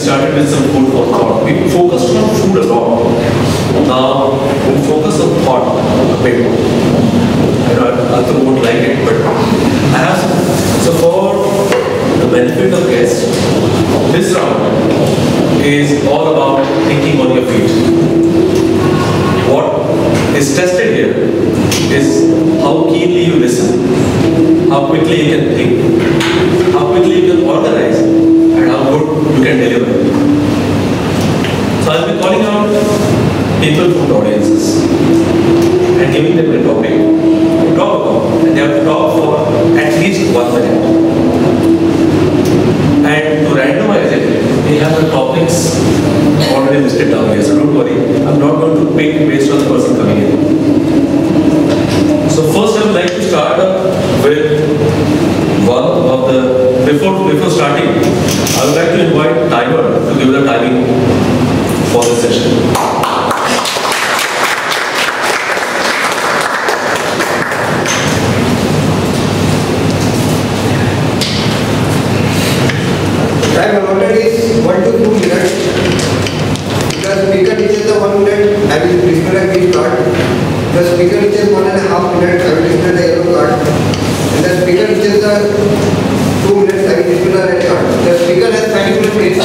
started with some food for thought. We focused on food a lot. Now we'll focus on thought a bit. I know Arthur won't like it, but I have some. So for the benefit of guests, this round is all about thinking on your feet. What is tested here is how keenly you listen, how quickly you can think, how quickly you can organize, and how good you can deliver. So I'll be calling out people from audiences and giving them a topic to talk about, and they have to talk for at least 1 minute. And to randomize it, we have the topics already listed down here, so don't worry. I'm not going to pick based on the person coming in. So first I would like to start up with one of the, before starting, I would like to invite Timer to give the timing for this session. Time allotted is 1 to 2 minutes. The speaker teaches the 1 minute, I will display a green card. The speaker teaches 1.5 minutes, I will display the yellow card. And the speaker teaches the 2 minutes, I will display the red card. The speaker has 5 minutes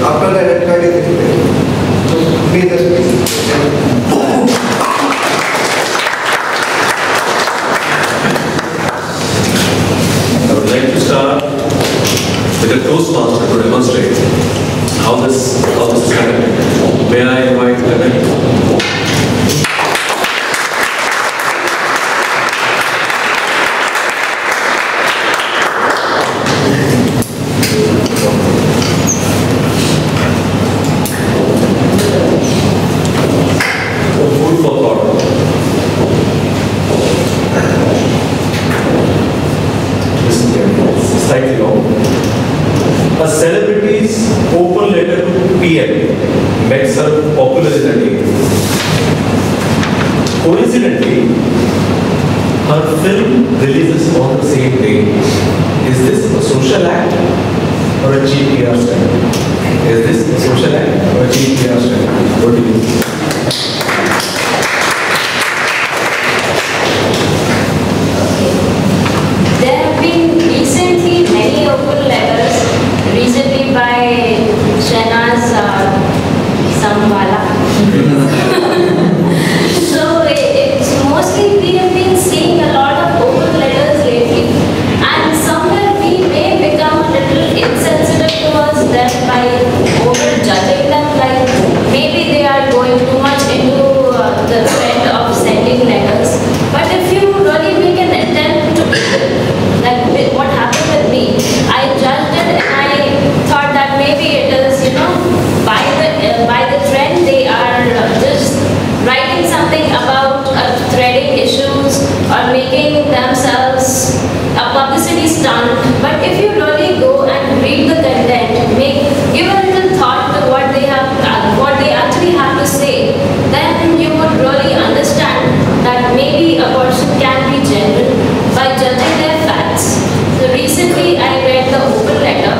after the red card is displayed. So please the speaker. I would like to start with a Toastmaster to demonstrate how this is happening. May I invite Emily? Food for thought. Listen carefully. It's slightly long. A celebrity's open letter to PM makes her popular in a day. Coincidentally, her film releases on the same day. Is this a social act or a cheap PR stunt? Is this a social act or a cheap PR stunt? What do you think? There have been recently many open letters, recently by Shahnaaz Samwala. So it's mostly we have been seeing a lot of open letters lately, and somewhere we may become a little insensitive towards them by over judging them, like maybe they are going too much into the trend of sending letters. But if you really make an attempt to, like what happened with me, I judged it and I thought that maybe it is, by the trend they are just writing something about threading issues or making themselves a publicity stunt. But if you really go and read the content, give a little thought to what they actually have to say, then you would really understand that maybe a person can be genuine by judging their facts. So recently I read the open letter.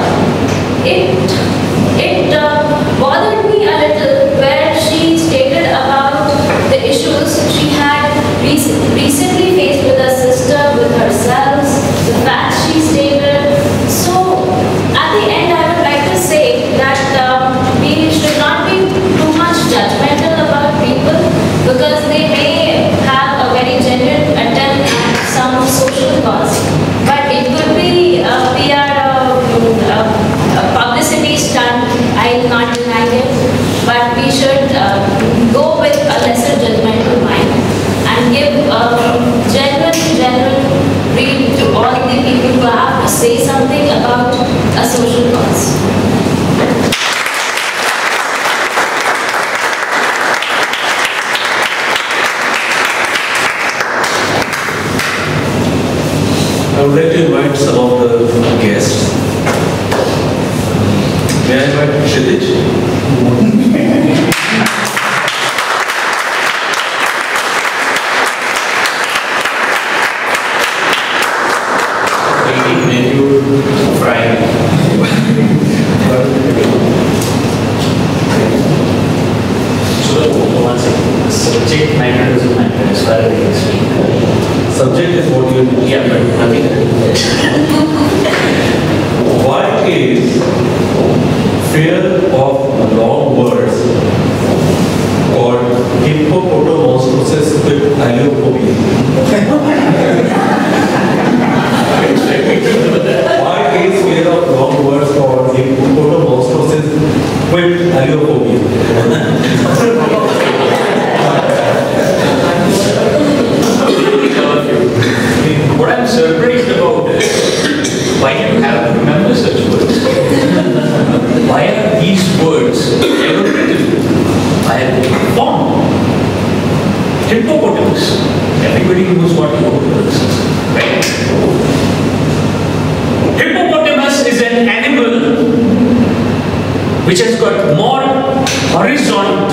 It bothered me a little where she stated about the issues she had recently faced with her sister, with herself, the facts she stated. So at the end I would like to say that we should not be too much judgmental about people, because they may have a very genuine attempt at some social cause. But it could be PR publicity stunt, I am not denying it, but we should go with a lesser judgmental mind and give genuine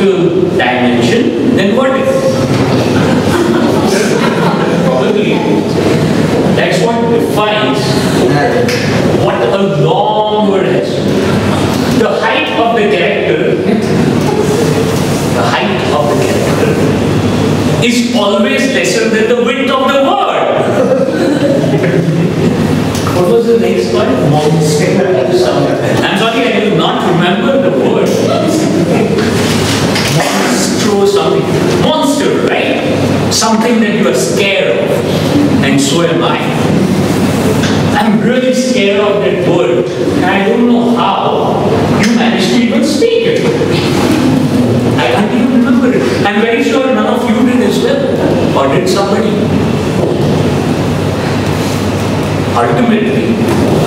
horizontal dimension than vertical. Probably that's what defines what a long word has. The height of the character, is always lesser than the width of the word. What was the next one? I'm sorry, I do not remember the word. Monstro something. Monster, right? Something that you are scared of. And so am I. I'm really scared of that word. And I don't know how you managed to even speak it. I can't even remember it. I'm very sure none of you did as well. Or did somebody? Ultimately,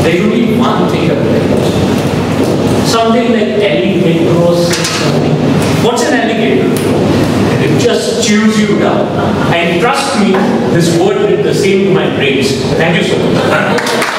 there's only one thing about it. Something like alligator or something. What's an alligator? It just chews you down. And trust me, this word did the same to my brains. Thank you so much.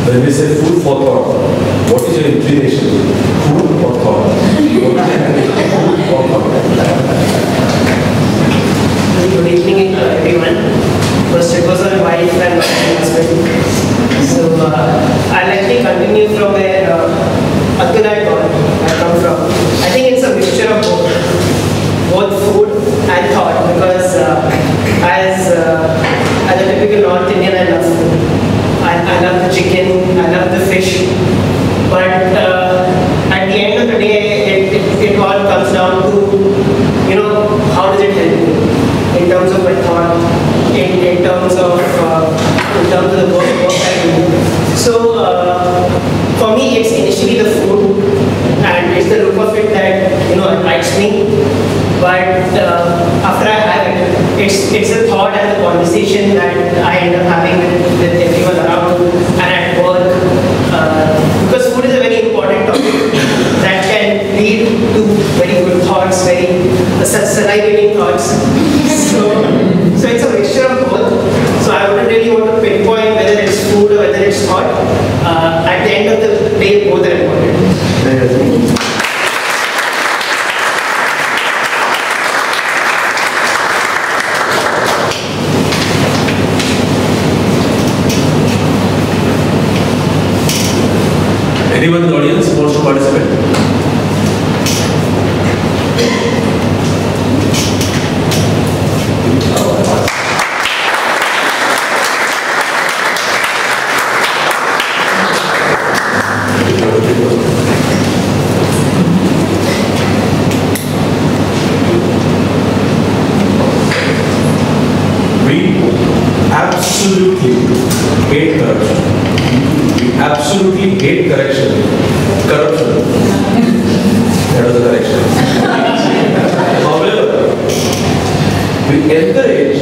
When we say food for thought, what is your inclination? Food or thought? Good evening everyone. First it was on wife and husband. So I'll actually continue from where Atul I come from. I think it's a mixture of both food and thought, because as a typical North Indian, I love food. I love the chicken, I love the fish, but at the end of the day, it all comes down to, how does it help me in terms of my thought, in terms of the work I do. of it that attracts me. But after I have it, it's a thought and a conversation that I end up having with everyone around and at work. Because food is a very important topic that can lead to very good thoughts, very salivating thoughts. So it's a mixture of both. So I wouldn't really want to pinpoint whether it's food or whether it's thought. At the end of the day, both are important. Anyone in the audience who wants to participate? We absolutely hate corruption. We absolutely hate corruption. That was the correction. However, we encourage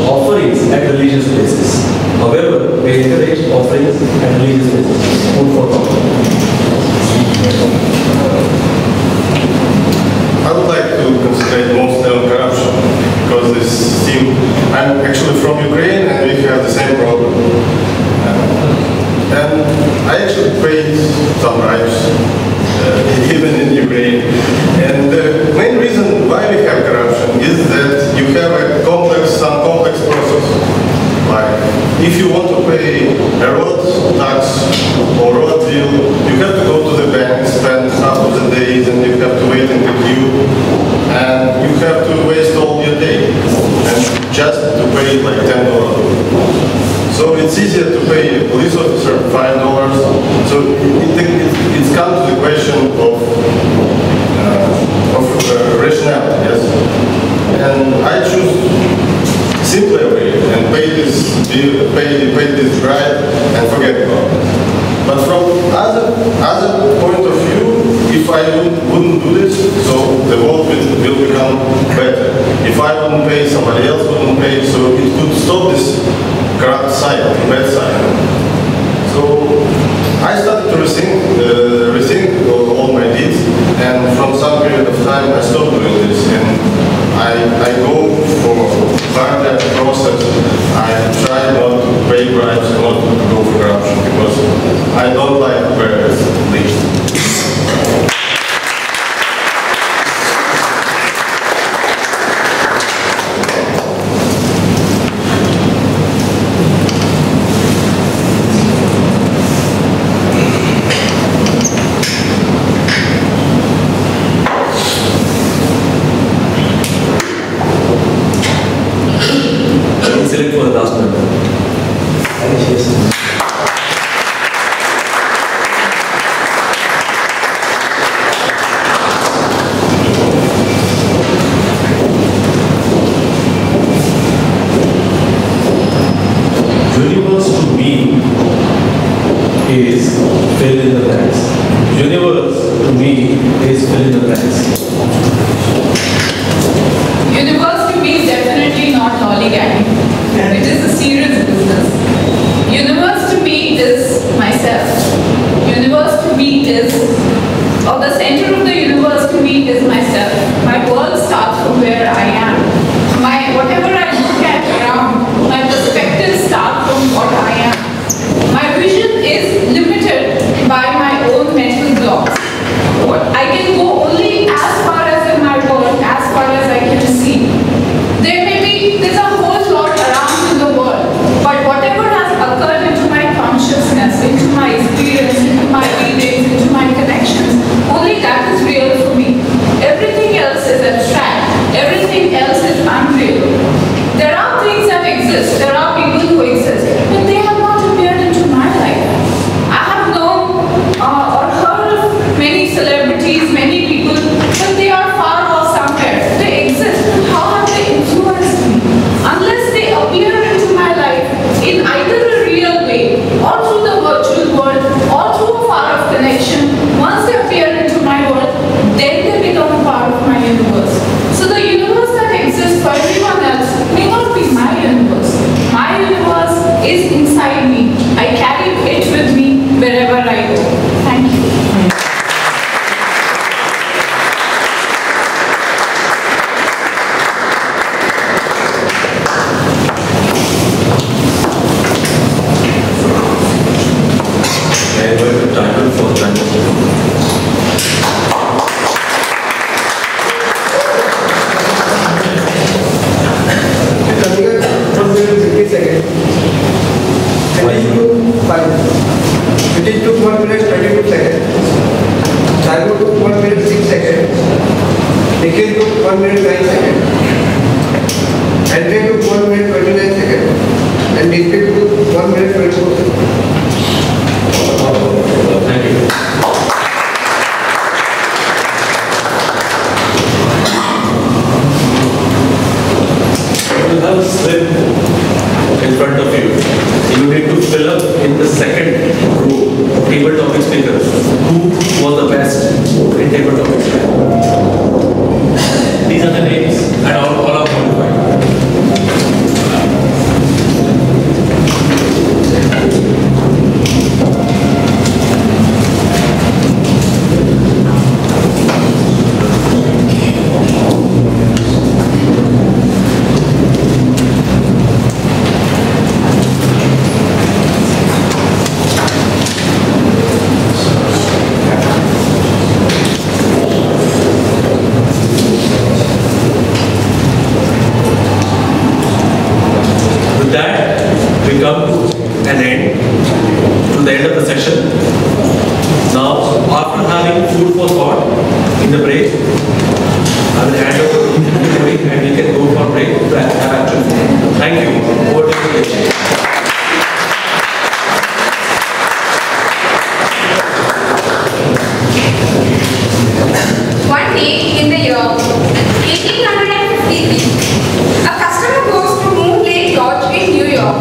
offerings at religious places. However, we encourage offerings at religious places. Food for thought. I would like to concentrate mostly on corruption because this theme, I'm actually from Ukraine and we have the same problem. And I actually paid some bribes, even in Ukraine. And the main reason why we have corruption is that you have some complex process. Like, if you want to pay a road tax or road bill, you have to go to the bank, spend half of the days, and you have to wait in the queue, and you have to waste all your day, and just to pay like $10. So it's easier to pay a police officer $5. So it's come to the question of rationality, yes. And I choose simpler way and pay this bribe and forget about it. But from other point of view, if I wouldn't do this, so the world will become better. If I wouldn't pay, somebody else wouldn't pay, so it could stop this corrupt side, bad side. So I started to rethink all my deeds, and from some period of time I stopped doing this, and I go for further process. I try not to pay bribes and not to go for corruption because I don't like where it leads. Select for the last member. Universe to me is fill in the blanks. Universe to me is fill in the blanks. Universe to me is definitely not lollygagging. It is a serious business. Universe to me is myself. Universe to me is, or the center of the universe to me is myself. My world starts from where I am. Whatever I look at around, my perspectives start from what I am. My vision is limited by my own mental blocks. I can go only as far as in my world, as far as I can see. There's a whole lot around in the world, but whatever has occurred into my consciousness, into my Sachin took 1 minute 22 seconds. Sagu took 1 minute 6 seconds. Nikhil took 1 minute 9 seconds. Andre took 1 minute 29 seconds. And Nikhil took 1 minute 24 seconds. Thank you. You have a slip in front of you. You need to fill up in the second row, table topic speakers. Who was the best in table topic speakers? These are the names and all are qualified. With that, we come to an end, to the end of the session. Now, after having food for thought in the break, I will hand over to the break and we can go for break to have action. Thank you. Over to you. One day in the year 1853, a customer goes to Moon Lake Lodge in New York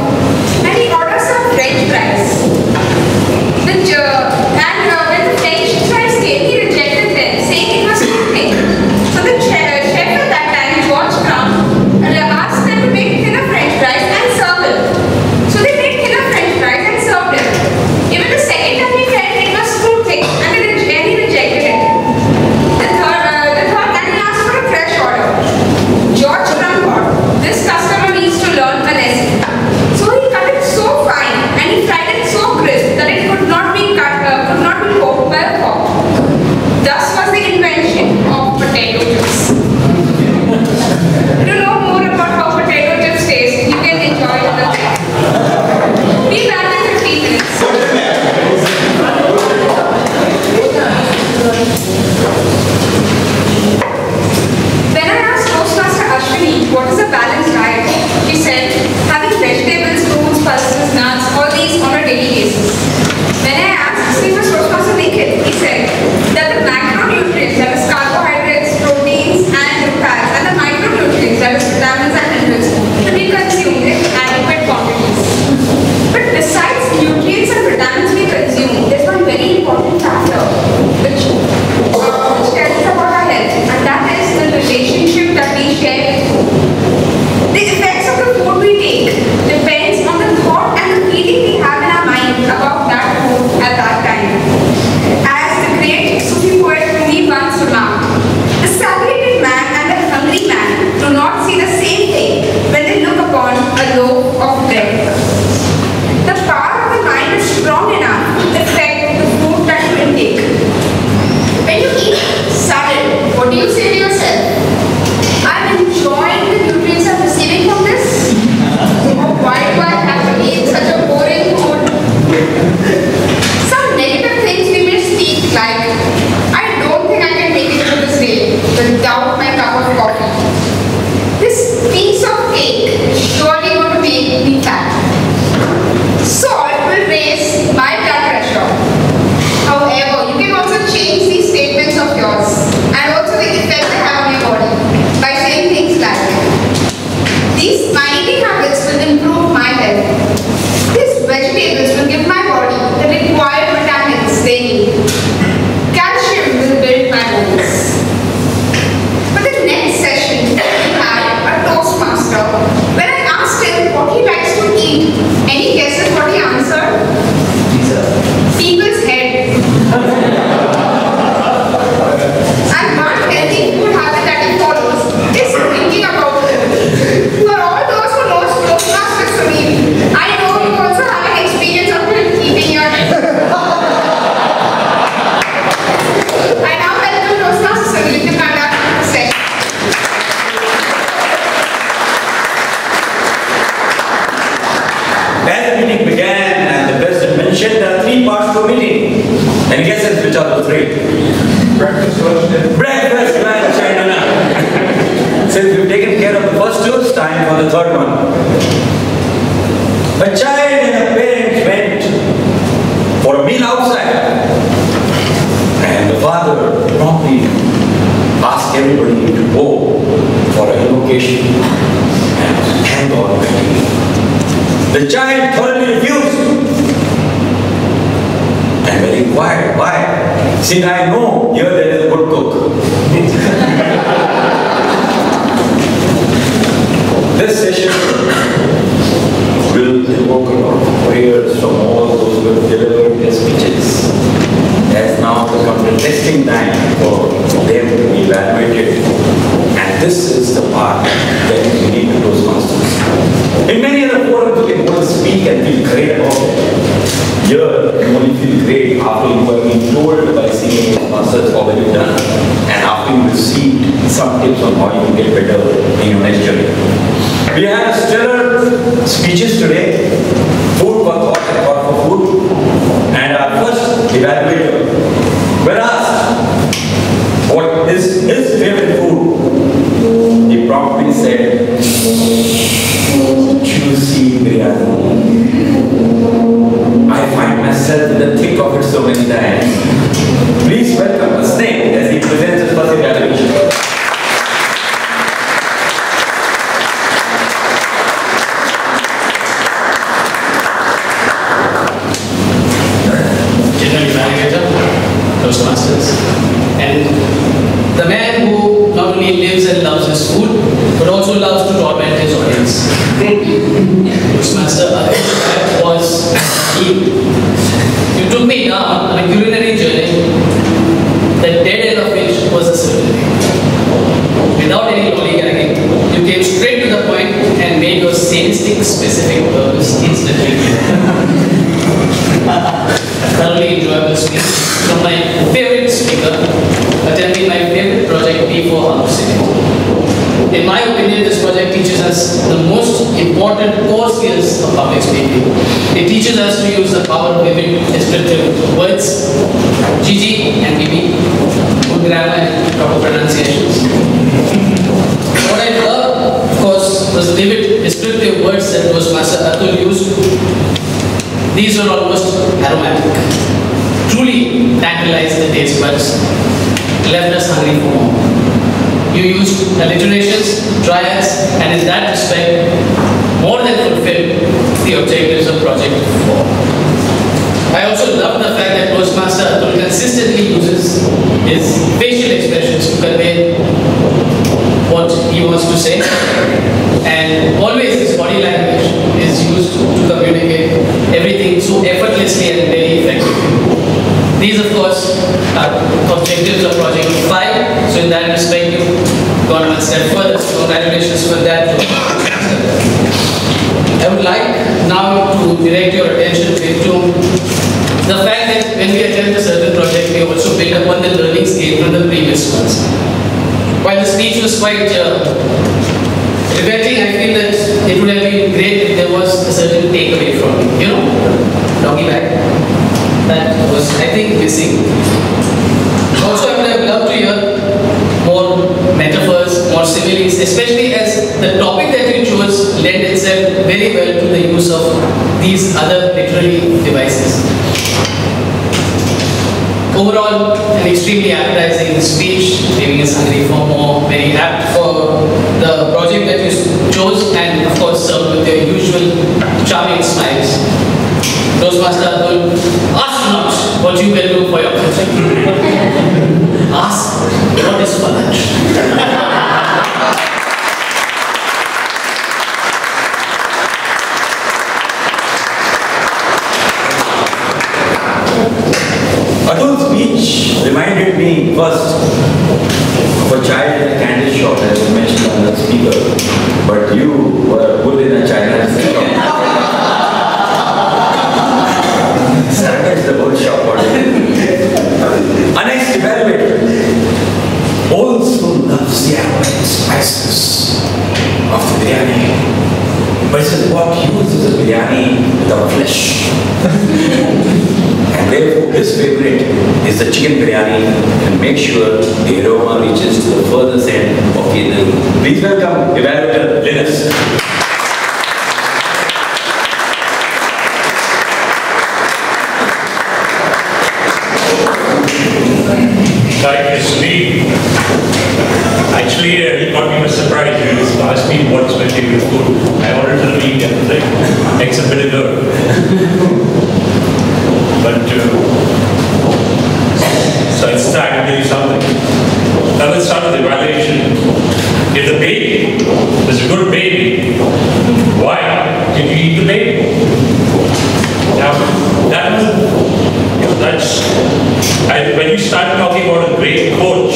and he orders some French fries. When the French fries came, he rejected them, saying it was too thick. So the chef at that time, George Crumb, asked them to make thinner French fries and serve him. So they made thinner French fries and served him. Even the second time he felt it was too thick and he rejected it. The third time he asked for a fresh order. George Crumb thought, this customer needs to learn a lesson. So he cut it so fine and he fried it so crisp that it could not be cooked by a fork. Thus was the invention of potato chips. To know more about how potato chips taste, you can enjoy the break. Be back in 15 minutes. When I asked Toastmaster Ashwini what is a balanced diet, she said having vegetables, fruits, pulses, nuts, all these on a daily basis. When I asked distinguished Toastmaster Nikhil, he said that the macronutrients, that is carbohydrates, proteins and fats, and the micronutrients, that is vitamins and minerals, should be consumed in adequate quantities. But besides nutrients and vitamins we consume, there's one very important factor which tells us about our health, and that is the relationship that we share with food. The effects of the food we take depends on the thought and the feeling we have in our mind about that food at that time. 3 parts to a meeting. And guesses which are the 3? Breakfast, lunch, dinner. Breakfast, lunch, and dinner. Since we've taken care of the first 2, it's time for the 3rd one. A child and a parent went for a meal outside. And the father promptly asked everybody to go for a location and hand on the child thoroughly refused. And when he inquired why, since I know here there is a good cook. This session will evoke a lot of prayers from all those who have delivered their speeches. As now become the testing time for them to be evaluated. And this is the part that is unique to Toastmasters. In many other forums, you can only speak and feel great about it. Here, you only feel great after you have been told by senior Toastmasters how well you've done, and after you received some tips on how you can get better in your next journey. We had stellar speeches today, food for thought and thought for food, and our first evaluator, when asked what is his favorite food, he promptly said, juicy biryani. I find myself in the thick of it so many times. Please welcome the snake as he presents his first evaluation. Toastmasters. And the man who not only lives and loves his food, but also loves to torment his audience. Toastmaster was you took me down on a culinary journey, the dead end of which was a certainty. Without any lollygagging, you came straight to the point and made your sadistic specific purpose instantly. Thoroughly enjoyable speech from my favorite speaker, attending my favorite project before how to say it. In my opinion, this project teaches us the most important core skills of public speaking. It teaches us to use the power of vivid, descriptive words, GG and BB, good grammar and proper pronunciations. What I love, of course, was the vivid, descriptive words that Toastmaster Atul used. These were almost aromatic, truly tantalized the taste buds, left us hungry for more. You used alliterations, triads, and in that respect, more than fulfilled the objectives of Project 4. I also love the fact that Toastmaster Atul consistently uses his facial expressions to convey what he wants to say, and always his body language is used to communicate everything so effortlessly and very effectively. These, of course, are objectives of Project 5, so in that respect, you've gone one step further, so congratulations for that. I would like now to direct your attention to the fact that when we attempt a certain project, we also build upon the learning scale from the previous ones. While the speech was quite regretting, I feel that it would have been great if there was a certain takeaway from it. You know, doggy bag. That was, I think, missing. Also, I would have loved to hear more metaphors, more similes, especially as the topic that you chose lent itself very well to the use of these other literary devices. Overall, an extremely appetizing speech, leaving us hungry for more, very apt for the project that you chose, and of course served with your usual charming smiles. Toastmaster Atul, ask not what you will do for your country. Ask what is for lunch. Atul's speech reminded me first of a child in a candy shop, as you mentioned on the speaker, but you were good in a Chinese shop. Sanitize the whole shop. A next evaluator also loves the aromatic spices of the biryani, but says what use is a biryani without flesh? his favorite is the chicken biryani, and make sure the aroma reaches to the furthest end of the dinner. Please welcome evaluator Linus. Like this me. Actually, he caught me by surprise. He asked me what's my favorite food. I wanted to eat everything except vinegar. But so it's time to do something. Now let's start with the evaluation. If the baby is a good baby, why did you eat the baby? Now when you started talking about a great coach,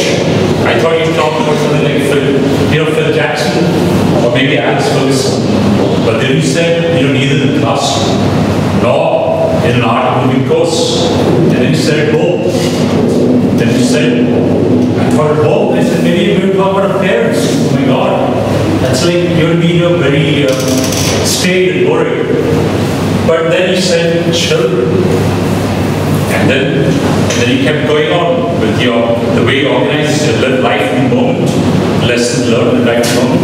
I thought you'd talk about something like Phil Jackson or maybe Alex Ferguson. But then you said, neither in the classroom nor in an art moving course. And then you said home. Then you said, I thought home. I said, maybe you're going to talk about our parents. Oh my God. That's like you're being very staid and boring. But then you said children. And then you kept going on with the way you organize your life in the moment, lessons learned in life in the moment.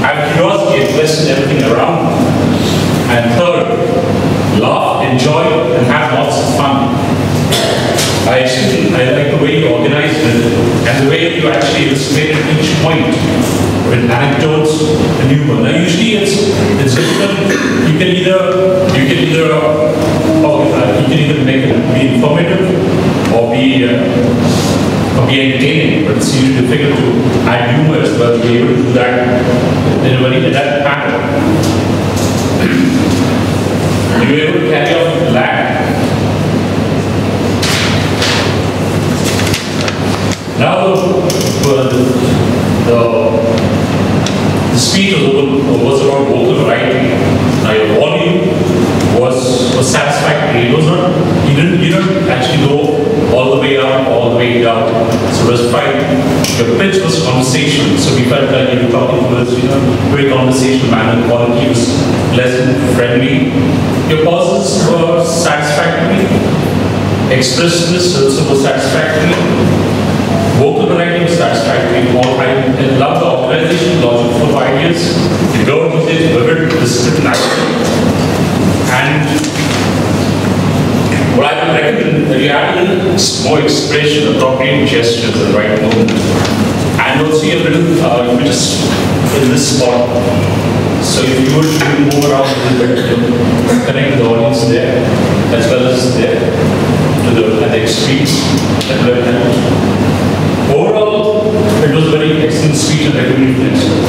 Have curiosity and question everything around. And third, laugh, enjoy, and have lots of fun. I like the way you organized it and the way you actually illustrated each point with anecdotes and humor. Now usually it's difficult. You can either make it be informative or be entertaining, but it's usually difficult to add humor as well, to be able to do that in a very adept pattern. You were able to carry off with lag. Now the speech was about vocal variety. Now your volume was satisfactory. It was not. You didn't actually go all the way up, all the way down. So it was fine. Your pitch was conversational. So we felt like you were talking to us, very conversational manner. Quality was pleasant, friendly. Your pauses were satisfactory. Expressiveness also was satisfactory. Vocal variety was satisfactory. I love the organization, logic of ideas. The girl was vivid, disciplined, and what I would recommend that you add a little more expression, appropriate gestures at the right moment, and also you could just in this spot. So if you would move around a little bit, connect the audience there, as well as there, at the extremes, that would have helped. Overall, it was a very excellent speech and recommended for next week.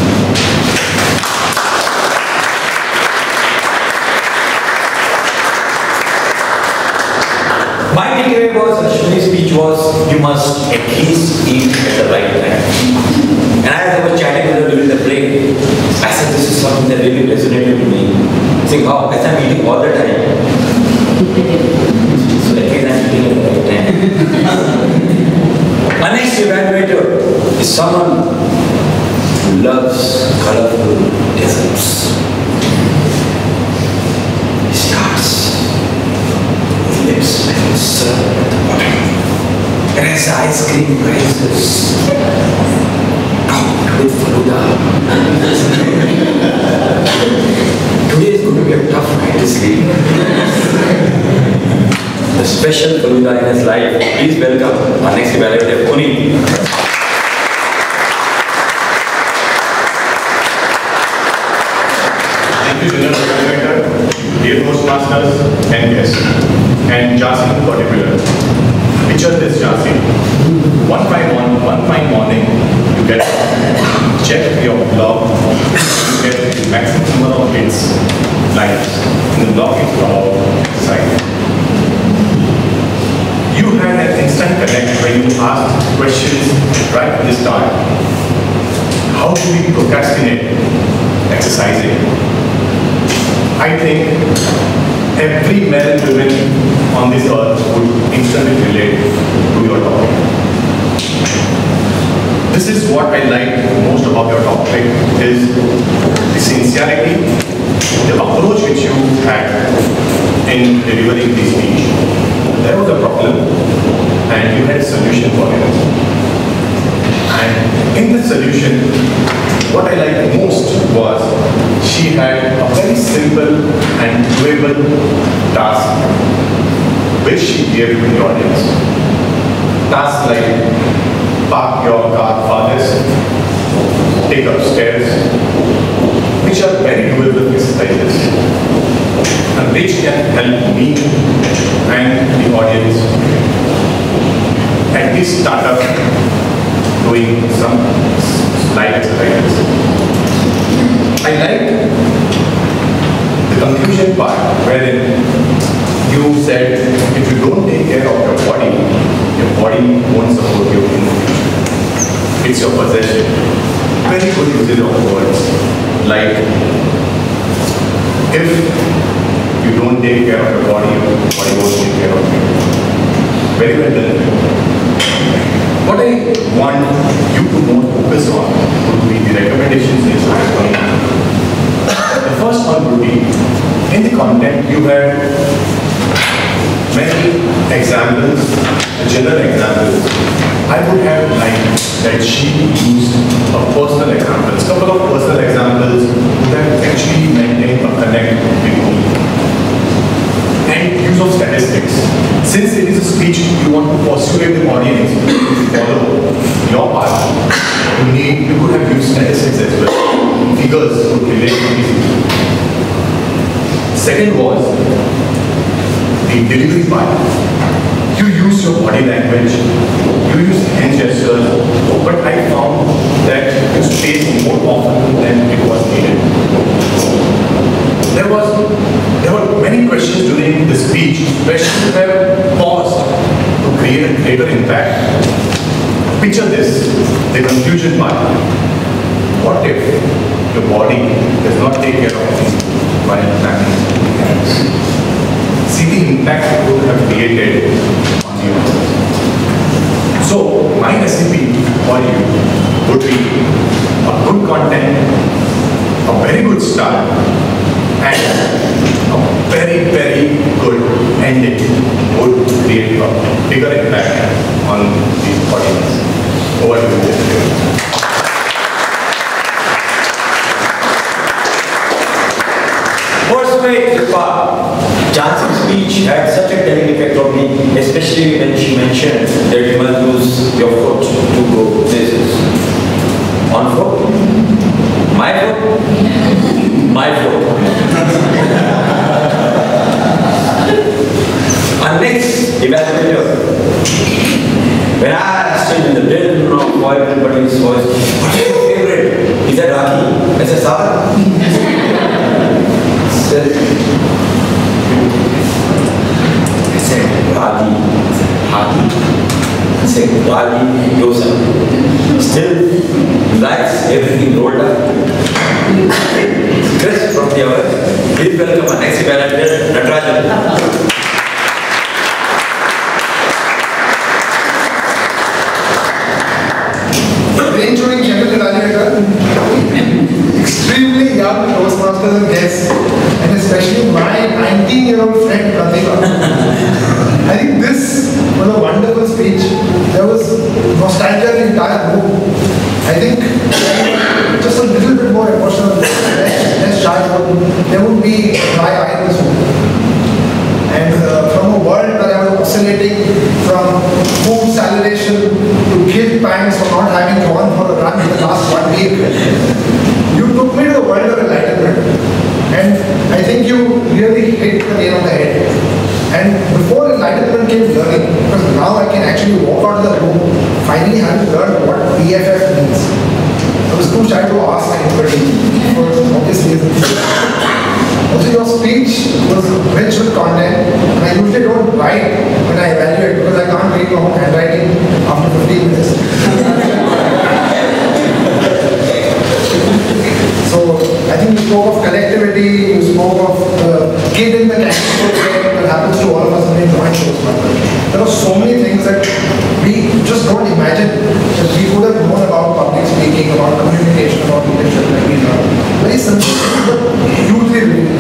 My takeaway was, Ashwini's speech was, you must at least eat at the right time. And as I was chatting with her during the break, I said, this is something that really resonated with me. Saying, wow, as I'm eating all the time. So at least I'm eating at the right time. My next evaluator is someone who loves colorful desserts. He starts with lips and syrup at the bottom. And as the ice cream rises, topped with faluda. Today is going to be a tough night to sleep. The special faluda in his life. Please welcome our next evaluator, Puni. Thank you, General Evaluator, dear Toastmasters and guests, and Jasi in particular. Picture this, Jasi. One fine morning, you get check your blog, you get the maximum number of hits, likes, and the blog is about site. You had an instant connect where you asked questions right at the start. How do we procrastinate exercising? I think every male and woman on this earth would instantly relate to your topic. This is what I like most about your topic, is the sincerity, the approach which you had in delivering this speech. There was a problem. solution for it. And in this solution, what I liked most was she had a very simple and doable task which she gave to the audience. Tasks like park your car farthest, take up stairs, which are very doable exercises and which can help me and the audience at least start up doing some light exercises. I like the conclusion part wherein you said if you don't take care of your body won't support you in the future. It's your possession. Very good usage of words. Like, if you don't take care of your body won't take care of you. Very well done. What I want you to more focus on would be the recommendations in this article. The first one would be, in the content you have many examples, general examples. I would have liked that she used a personal examples. A couple of personal examples would have actually maintained a connect with me. And use of statistics. Since it is a speech, you want to persuade the audience to follow your path. You could have used statistics as well. Figures would relate to easily. Second was the delivery part. You use your body language, you use hand gestures, but I found that you spaced more often than it was needed. There were many questions during the speech where she could have paused to create a greater impact. Picture this, the conclusion part. What if your body does not take care of you while planning? See the impact it would have created on you. So, my recipe for you would be a good content, a very good start, and a very, very good ending would create a bigger impact on the audience. Over to you. Persuade Jansi's speech had such a telling effect on me, especially when she mentioned that you must use your foot to go places. On foot? My foot? My foot. Our next evaluator, when I asked him in the din of everybody's voice, what is your favorite? He said, Raki. I said, Sir? I said, Ragi. I said, Ragi dosa. Still likes everything rolled up. Chris from the hour. Please welcome our next evaluator, Natarajan. Introing general evaluator, extremely young Toastmasters and guests, and especially my 19-year-old friend Pratibha. I think this was a wonderful speech. There was nostalgia in the entire room. I think just a little bit more emotional, less childhood, there would be dry eye in this room. And from a world where I was oscillating from food salivation to guilt pangs for not having gone for a run in the last 1 week, you took me to the world of enlightenment. And I think you really hit the nail on the head. And before enlightenment came learning, because now I can actually walk out of the room finally having learned what BFF means. I was too shy to ask anybody for obvious reasons. Also, your speech was rich with content, and I usually don't write when I evaluate because I can't read my own handwriting after 15 minutes. So, I think you spoke of collectivity, you spoke of the kid in the cancer that happens to all of us when we join Toastmasters. There are so many things that we just don't imagine that we could have known about public speaking, about communication, about leadership, like we learned. Very simple, but hugely real.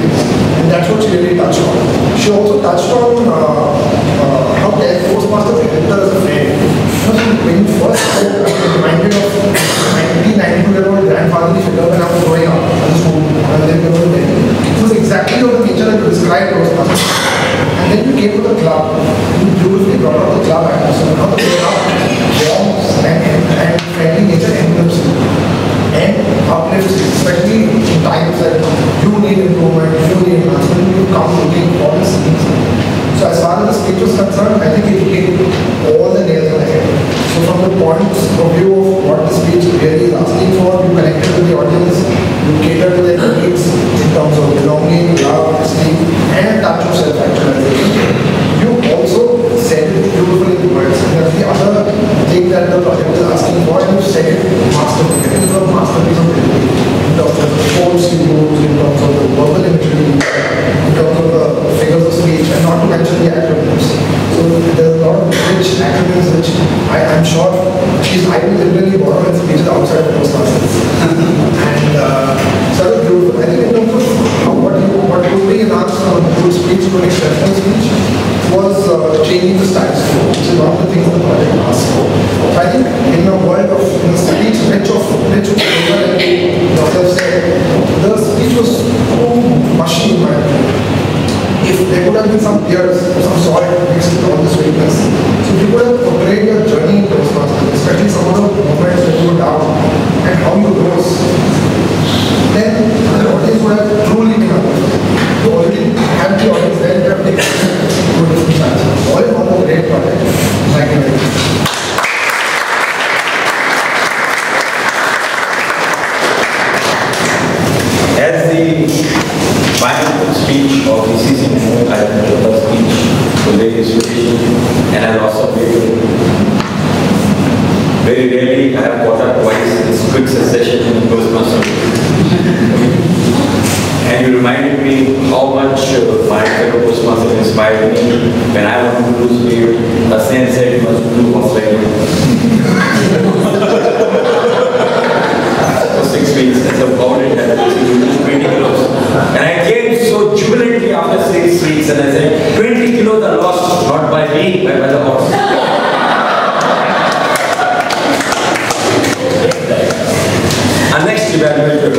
And that's what she really touched on. She also touched on how Toastmasters enter as a frame. points of view of what the speech really is asking for. You connected with the audience, you cater to their needs in terms of belonging, love, esteem, and a touch of self-actualization. You also said it beautifully in words. And that's the other thing that the project is asking for, and you said it masterfully. It is a masterpiece of delivery in terms of the quotes you use, in terms of the verbal imagery, in terms of the figures of speech, and not to mention the acronyms. So there's a lot of rich acronyms which I'm sure at least I will literally borrow in speeches outside of Toastmasters. And so it was beautiful. I think in terms of what really enhanced from good speech to an exceptional speech was changing the style, which is one of the things the project asked for. So I think in a world of speech rich of flavor, like yourself said, the speech was so mushy in my opinion. If there could have been some tears, some salt mixed with all the sweetness. So if you could have portrayed your journey in Toastmasters, especially some of the moments when you were down and how you rose, then the audience would have truly been uplifted. You already had the audience there, you have taken to a different chance. All in all, a great project. Thank you very much. As the final speech of the season, I have the first speech to make this occasion, and I also made it. Very rarely I have got up twice in this quick succession in Toastmasters. And you reminded me how much my fellow Toastmasters inspired me when I wanted to lose weight. Hassan said you must do horse riding. For 6 weeks, that's about it. I had to lose 20 kilos. And I came so jubilantly after 6 weeks and I said, 20 kilos are lost, not by me, but by the horse. Our next evaluator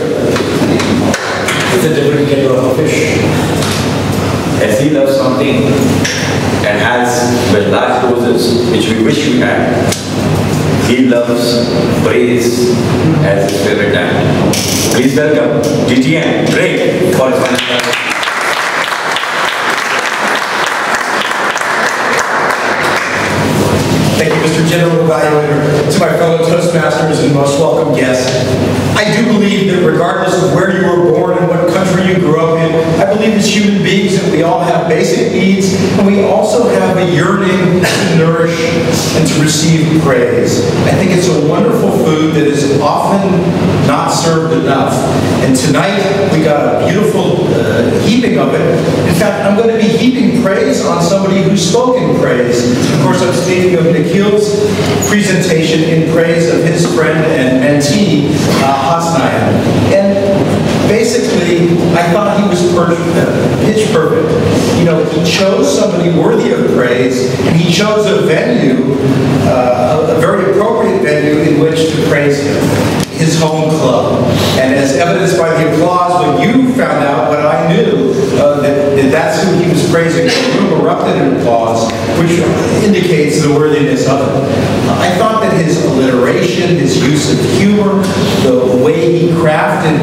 is a different kettle of fish. As he loves something and has with large doses, which we wish we had, he loves praise as his favorite time. Please welcome GTN Ray for his final. Thank you, Mr. General Evaluator. To my fellow Toastmasters and most welcome guests, I do believe that regardless of where you were born and what country you grew up in, I believe as human beings that we all have basic needs and we also have a yearning to nourish and to receive praise. I think it's a wonderful food that is often not served enough. And tonight we got a beautiful heaping of it. In fact, I'm going to be heaping praise on somebody who spoke in praise. Of course, I'm speaking of Nikhil's presentation in praise of his friend and mentee, Hasnayan. And basically, I thought he was pitch perfect. You know, he chose somebody worthy of praise, and he chose a venue, a very appropriate venue in which to praise him, his home club. And as evidenced by the applause, when you found out what I knew, that that's who he was praising, the room erupted in applause, which indicates the worthiness of it. I thought that his alliteration, his use of humor, the way he crafted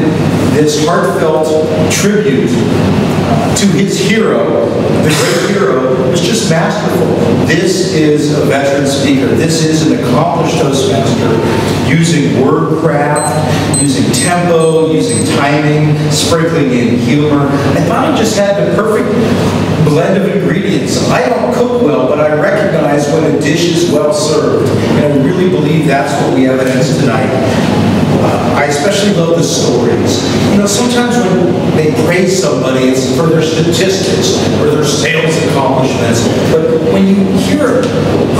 this heartfelt tribute to his hero, the great hero, was just masterful. This is a veteran speaker. This is an accomplished Toastmaster, using word craft, using tempo, using timing, sprinkling in humor. I thought he just had the perfect blend of ingredients. I don't cook well, but I recognize when a dish is well served, and I really believe that's what we evidence tonight. I especially love the stories. You know, sometimes when they praise somebody, it's for their statistics or their sales accomplishments. But when you hear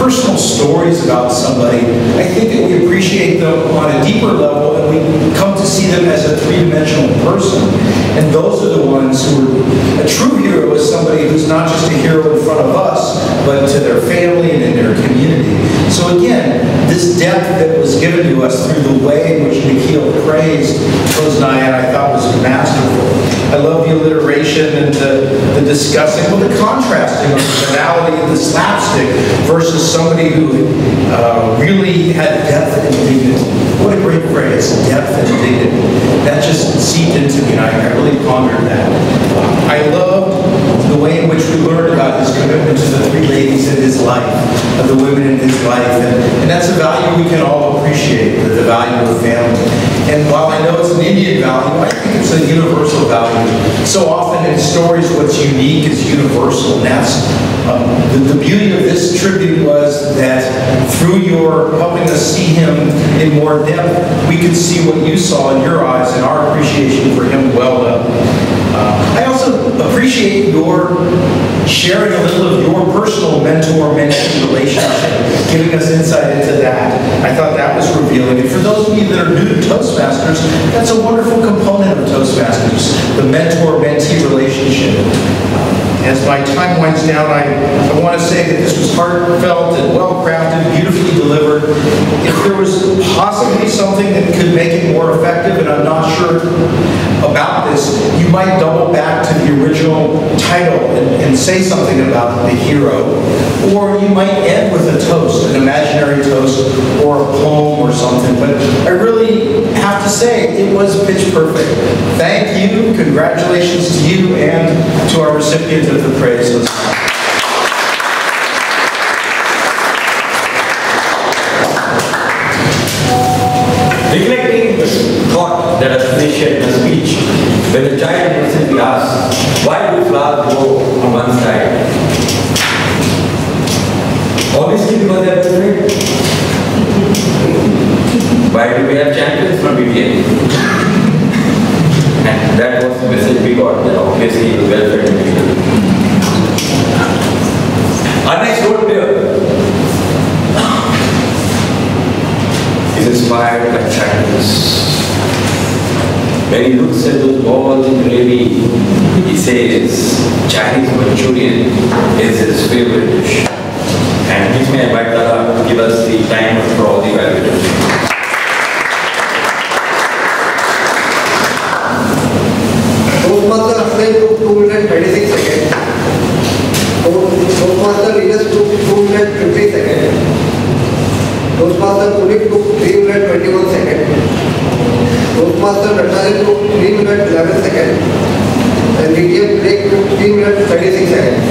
personal stories about somebody, I think that we appreciate them on a deeper level, and we come to see them as a three-dimensional person. And those are the ones who are a true hero is somebody who's not just a hero in front of us, but to their family and in their community. So again, this depth that was given to us through the way in which Nikhil praised Hasnayan, I thought was masterful. I love the alliteration and the discussing, well, the contrasting of the banality and the slapstick versus somebody who really had depth and dignity. What a great phrase, depth and dignity. That just seeped into me, and I really pondered that. I loved the way in which which we learned about his commitment to the three ladies in his life, of the women in his life. And that's a value we can all appreciate, the value of family. And while I know it's an Indian value, I think it's a universal value. So often in stories, what's unique is universal. And that's the beauty of this tribute was that through your helping us see him in more depth, we could see what you saw in your eyes and our appreciation for him welled up. I also appreciate your sharing a little of your personal mentor-mentee relationship, giving us insight into that. I thought that was revealing. And for those of you that are new to Toastmasters, that's a wonderful component of Toastmasters, the mentor-mentee relationship. As my time winds down, I want to say that this was heartfelt and well-crafted, beautifully delivered. If there was possibly something that could make it more effective, and I'm not sure about this, you might double back to the original title and say something about the hero, or you might end with a toast, an imaginary toast, or a poem or something. But I really have to say, it was pitch perfect. Thank you, congratulations to you and to our recipient of the praise list. Reflecting the thought that has been shared in the speech, when the child innocently asks, why do flowers go on one side? Obviously because they are different. Why do we have champions from BBA? And that was the message we got, that obviously the welfare individual. Our next road here is inspired by Chinese. When he looks at those balls in gravy, he says Chinese Manchurian is his favorite dish. And please may I invite Tara to give us the timer for all the evaluators. Toastmaster Hussain took 2 minutes 36 seconds. Toastmaster Venus took 2 minutes 50 seconds. Toastmaster Punik took 3 minutes 21 seconds. Toastmaster Natarajan took 3 minutes 11 seconds. And medium break took 3 minutes 36 seconds.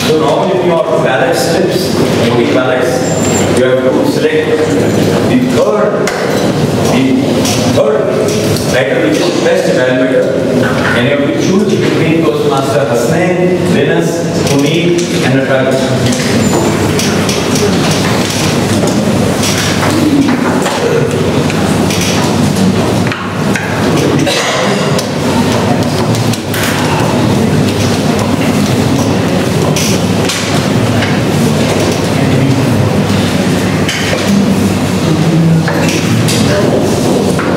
So now in your ballot slips, voting ballots, you have to select the third item which is best evaluator, and you have to choose between Toastmaster Hussain, Linus, Puneet and Natarajan.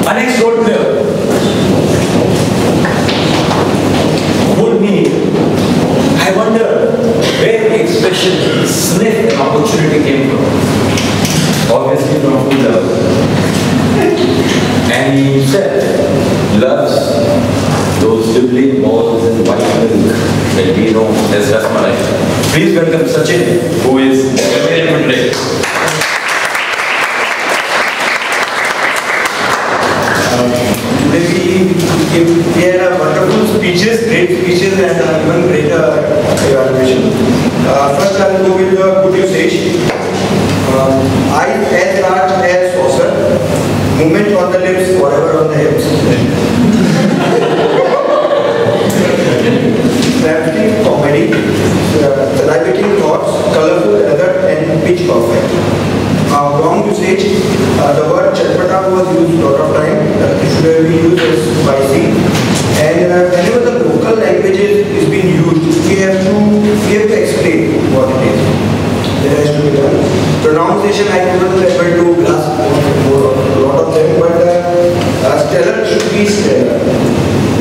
Our next role player would be, I wonder where the expression sniff an opportunity came from. Obviously from food love. And he said, loves those dribbling balls and white milk that we know as Rasmalai. Please welcome Sachin, who is available today. We had a wonderful speeches, great speeches, and even greater evaluation. First, I will go with the good usage. Eyes as large as saucer, movement on the lips, forever on the hips. Slapstick comedy, salivating thoughts, colorful, alert, and pitch perfect. Wrong usage, the word chatpata was used a lot of time. It should be used as spicy. And whenever the local languages is being used, we have to explain what it is. That has to be done. Pronunciation, I couldn't be able to grasp a lot of them, but stellar should be stellar.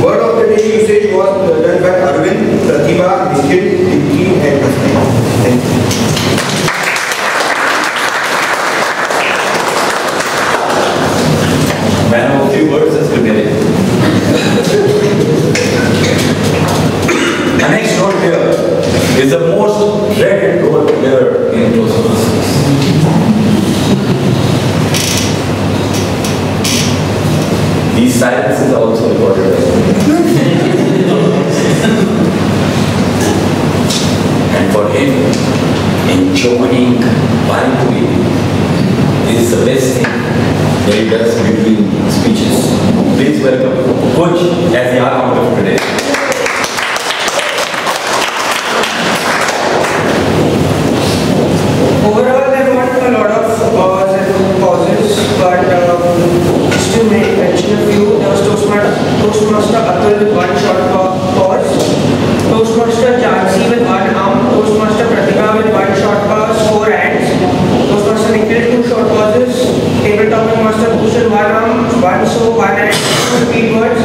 Word of the day usage was done by Arvind, Pratibha, Nikhil, Vicky, and Hasnain. Thank you. Man of few words is prepared. The next role here is the most dreaded role player in Toastmasters. silence is also recorded. And for him, enjoying Pani is the best thing that he does between speeches. Please welcome Coach as the art of today. Overall, there weren't a lot of pauses, but just to mention a few, there was Toastmaster Atul with one short pause, Toastmaster Jansi with one arm, Toastmaster Pratika with one short pause, 4 hands, Toastmaster Nikhil 2 short pauses, Tabletop Master Bhushan 1 arm, 1 so, 1 hand, 2 repeat words,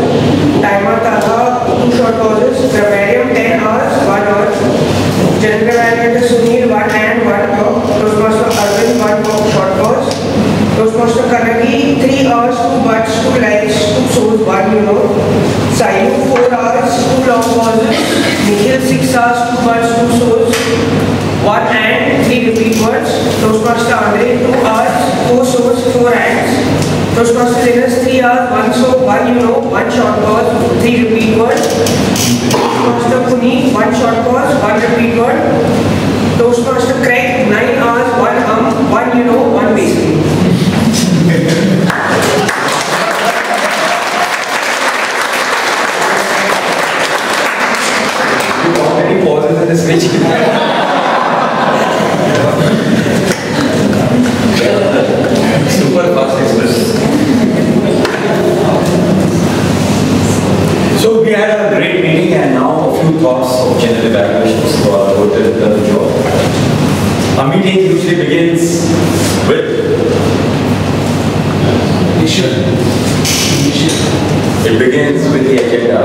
Timer Talha 2 short pauses, Grammarium 10 hours, 1 hour, General Manager Sunil 1 hand, 1 hour, Toastmaster Arvind 1 short pause, Toastmaster Kanagi 3 hours, 2 butts, 2 legs, 2 soles, 1 you know, Sayu 4 hours, 2 long pauses, Nikhil 6 hours, 2 butts, 2 soles, 1 hand, 3 repeat words, Toastmaster Andre 2 hours, 4 soles, 4 hands, Toastmaster Linus 3 hours, 1 so, 1 you know, 1 short pause, 3 repeat words, Toastmaster Puneet 1 short pause, 1 repeat word, Toastmaster Craig 9 hours, 1 1 you know, 1 basically. How many pauses in this speech? Super fast express. So we had a great meeting and now a few thoughts of general evaluations for our total job. Our meeting usually begins with it begins with the agenda.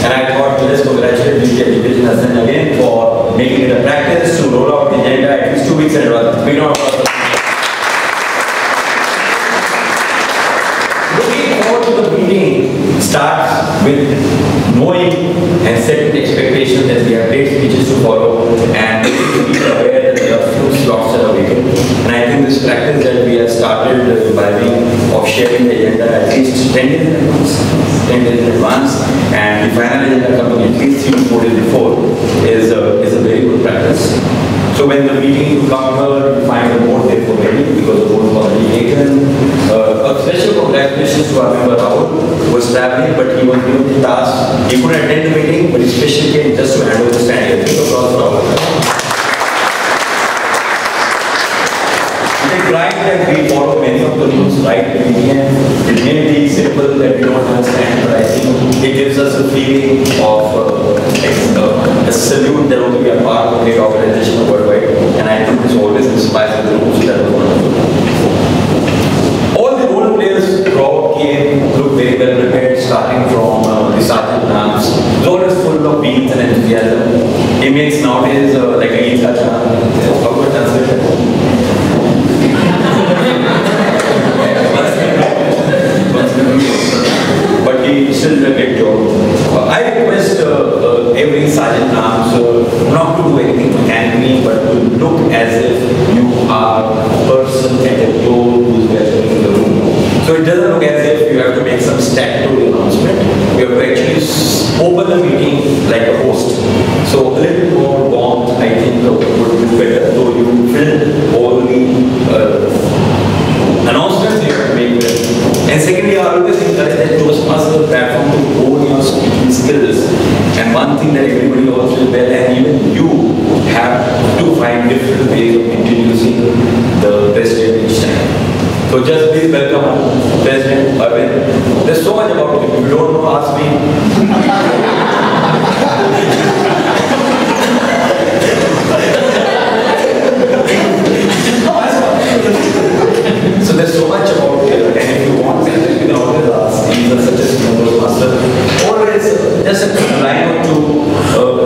And I thought, let's congratulate the education assistant again for making it a practice to roll out the agenda at least 2 weeks in advance. We know looking forward to the meeting starts with knowing and setting the expectation that we have great speeches to follow and making people aware that there are few slots that are vacant. And I think this practice that we have started imbibing of sharing the agenda at least 10 days in advance and the final agenda coming at least 3 to 4 days before is a very good practice. So when the meeting you come here, you find the board there for ready because the board was already taken. A special congratulations to our member Rahul who was traveling but he was given the task. He couldn't attend the meeting but he specially came just to hand over the stand. Thank you for Rahul. Right that we follow many of the rules right at the beginning. It may be simple that we don't understand, but I think it gives us a feeling of a salute that only we are part of a great organization worldwide. And I think this always inspires the rules that was wonderful. All the role players throughout came, looked very well prepared, starting from the sergeant arms. It was always full of beans and enthusiasm. Inmates nowadays like a Eid how would I translate that? But he still did a great job. I request every sergeant arms not to do anything mechanically, but to look as if you are a person at a door who's welcoming in the room. So it doesn't look as if you have to make some statutory announcement. You have to actually open the meeting like a host. So a little more warmth, I think, would be better. So you fill all the announcements you have to make them. And secondly, I always encourage that Toastmasters platform to hone your speaking skills. And one thing that everybody also is well, and even you have to find different ways of introducing the president each time. So just please welcome President Arvind. There's so much about him. If you don't know, ask me. So there's so much about it, and if you want, you can always ask. These are such as Toastmaster. Always, just a line or two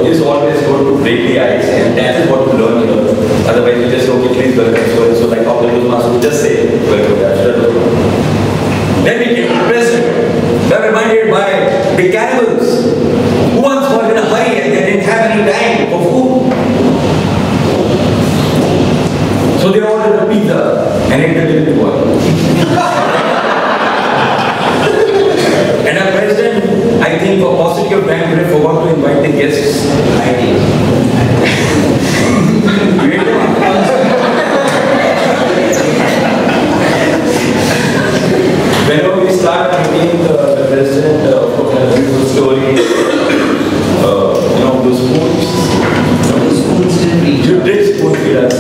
is always going to break the ice, and that is what we learn here. Otherwise, you just say, okay, please welcome. So like how the Toastmaster just say, welcome. Then we came to the president. They're reminded by the cannibals who once were in a hurry and they didn't have any time for food. So they ordered a pizza and it didn't work. think for paucity of time, we forgot to invite the guests. Whenever we start meeting the president of a beautiful story, those spoons didn't reach. You did spoon feed us.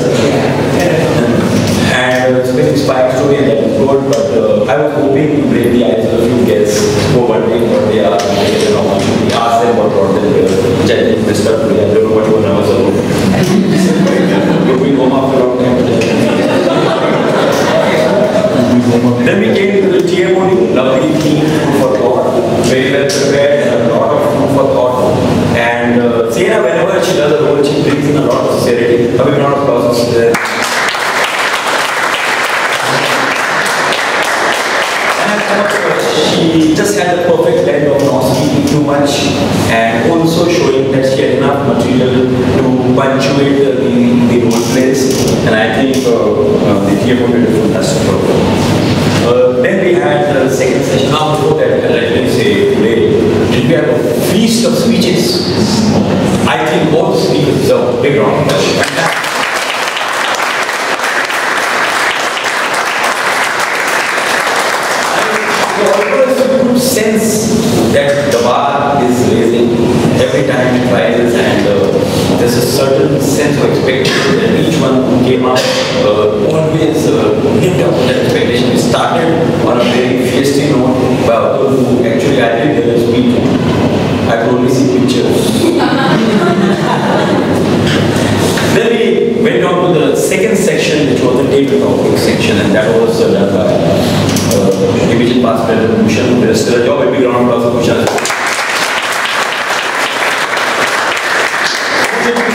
And it's been inspired story and that is good, but I was hoping to break the ice with a few guests, go wondering what they are, we ask them what brought them here, which I think messed up today. I don't know what you were nervous about. You'll be home after a long time. Then we came to the TMOD, lovely team, food for thought, very well prepared, and a lot of food for thought. And Sena, whenever she does a role, she brings in a lot of sincerity. A big round of applause there. She just had the perfect blend of not speaking too much and also showing that she had enough material to punctuate the role plays. And I think the TMO did a fantastic job. Then we had the second session. Now, before that, let me say today, did we have a feast of speeches? I think all the speakers deserve a big round of applause. Sense that the bar is raising every time it rises, and there's a certain sense of expectation that each one who came up always lived up to that expectation. We started on a very feisty note by those who actually I didn't hear the speech. I could only see pictures. Then we went on to the second section, which was the table topic section, and that was done by Division Past President Bhushan. There is still a job, a big round of applause for Bhushan.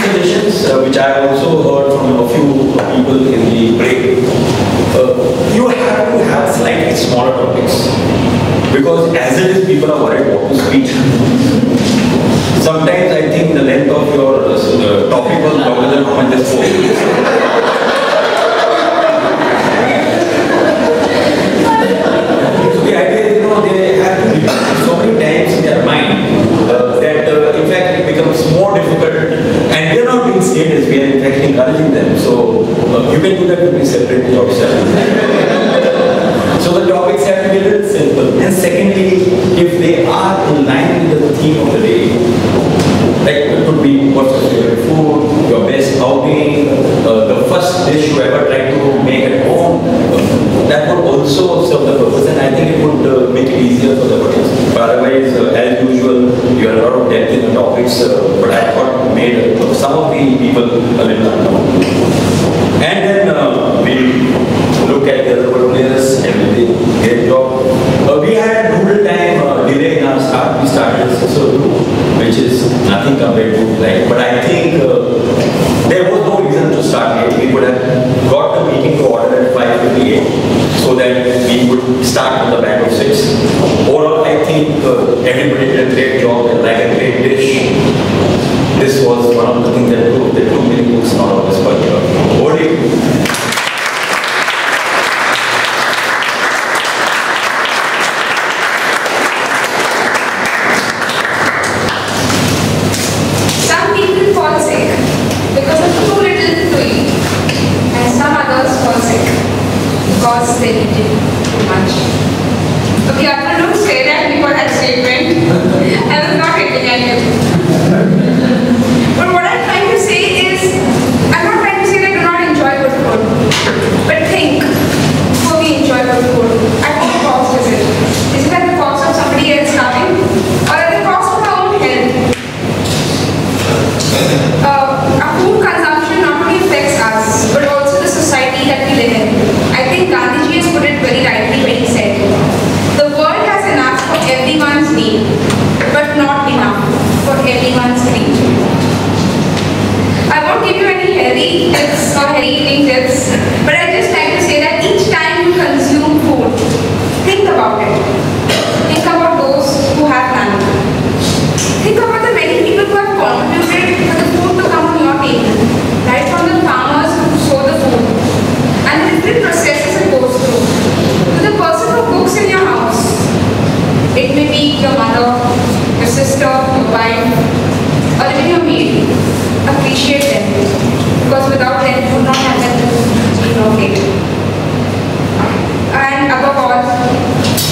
Suggestions, which I have also heard from a few people in the break. You have to have slightly smaller topics, because as it is, people are worried what to speak. Sometimes I think the length of your topic was longer than how much just spoke. The idea is, they have to be so many times in their mind that in fact it becomes more difficult, and we are not being serious, we are in fact encouraging them. So you can do that with me separately yourself. So the topics have to be a little simple. And secondly, if they are in line with the theme of the day, like it could be what's your favorite food, your best outing, the first dish you ever tried to make at home, that would also serve the purpose, and I think it would make it easier for the audience. But otherwise, as usual, you have a lot of depth in the topics, but I thought made some of the people a little uncomfortable. And then we look at the other players and they did a great job. We had doodle time delay in our start. We started at 6:02, which is nothing compared to like. But I think there was no reason to start late. We would have got the meeting to order at 5:58, so that we would start on the back of 6. Overall, I think everybody did a great job and like a great dish. This was one of the things that proved that too many books not always popular. What do you? Some people fall sick because of too little to eat, and some others fall sick because they eat too much. Okay, after don't say that before that statement. I was not hitting at you. But what I'm trying to say is, I'm not trying to say that do not enjoy good food. But think, before we enjoy good food, at what cost is it? Is it at the cost of somebody else starving? Or at the cost of our own health? Our food consumption not only affects us, but also the society that we live in. I think Gandhiji has put it very rightly when he said, the world has enough for everyone's need, but not enough for everyone's greed. I won't give you any healthy tips or healthy eating tips, but I just like to say that each time you consume food, think about it. Think about those who have none. Think about the many people who have contributed for the food to come on your table, right from the farmers who sow the food, and the different processes it goes through, to the person who cooks in your house. It may be your mother, your your wife, or even your maid. Appreciate them, because without them, you would not have that plate. And above all,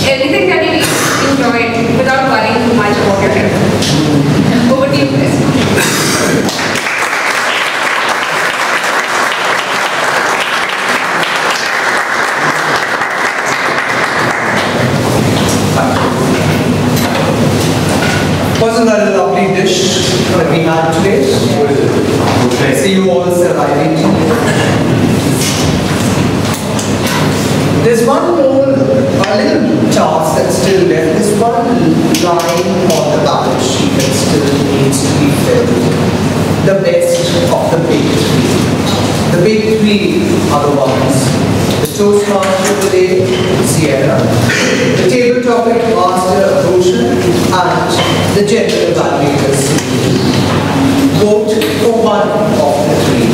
everything that you enjoy without worrying too much about your health. Over to you, Chris. Wasn't that a lovely dish that we had today? I see you all surviving. There's one more little task that's still left. There's one line on the balance sheet that still needs to be filled. The best of the big three. The big three are the ones. The Toastmaster of the day, Sierra. The table topic master, Bhushan. And the general evaluators. Vote for one of the three.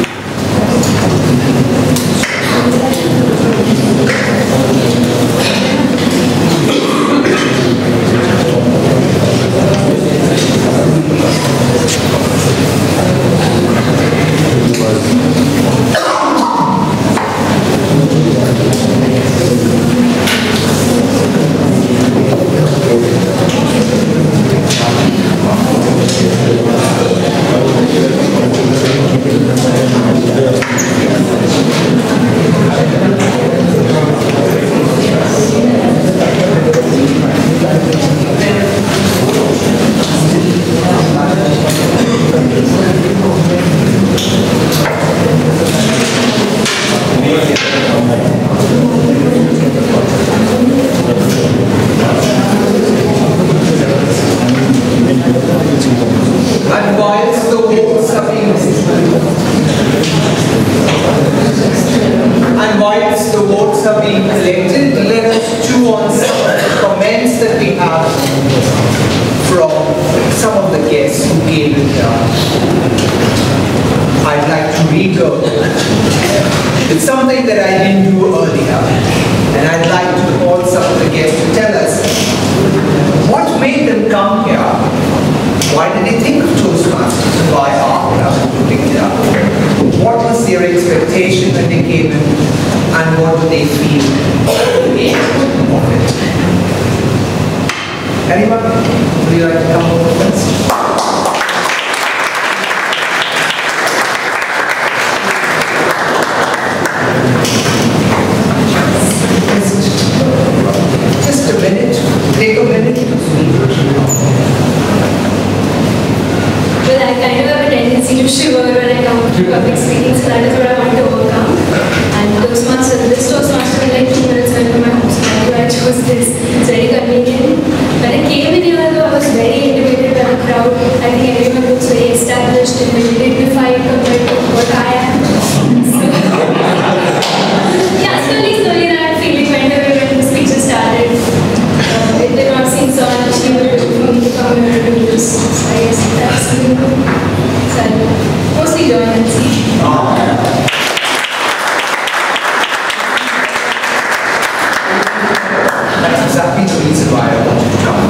It's something that I didn't do earlier, and I'd like to call some of the guests to tell us what made them come here. Why did they think of Toastmasters? Why after picked it up? What was their expectation when they came in, and what do they feel of it? Anyone? Would you like to come over first? Just a minute. Take a minute. Well, I kind of have a tendency to shiver when I come to public speaking, so that is what I want to overcome. And this Toastmaster in like 2 minutes went to my home, so that's why I chose this. It's very convenient. When I came in here, though, I was very intimidated by the crowd. I think everyone looks very established and very dignified compared to what I am. So, yeah, slowly that feeling went away when the speeches started. It did not seem so unachievable for me to come here to do this. So I guess that's good. So I'll mostly join and see. That's exactly the reason why I wanted to come.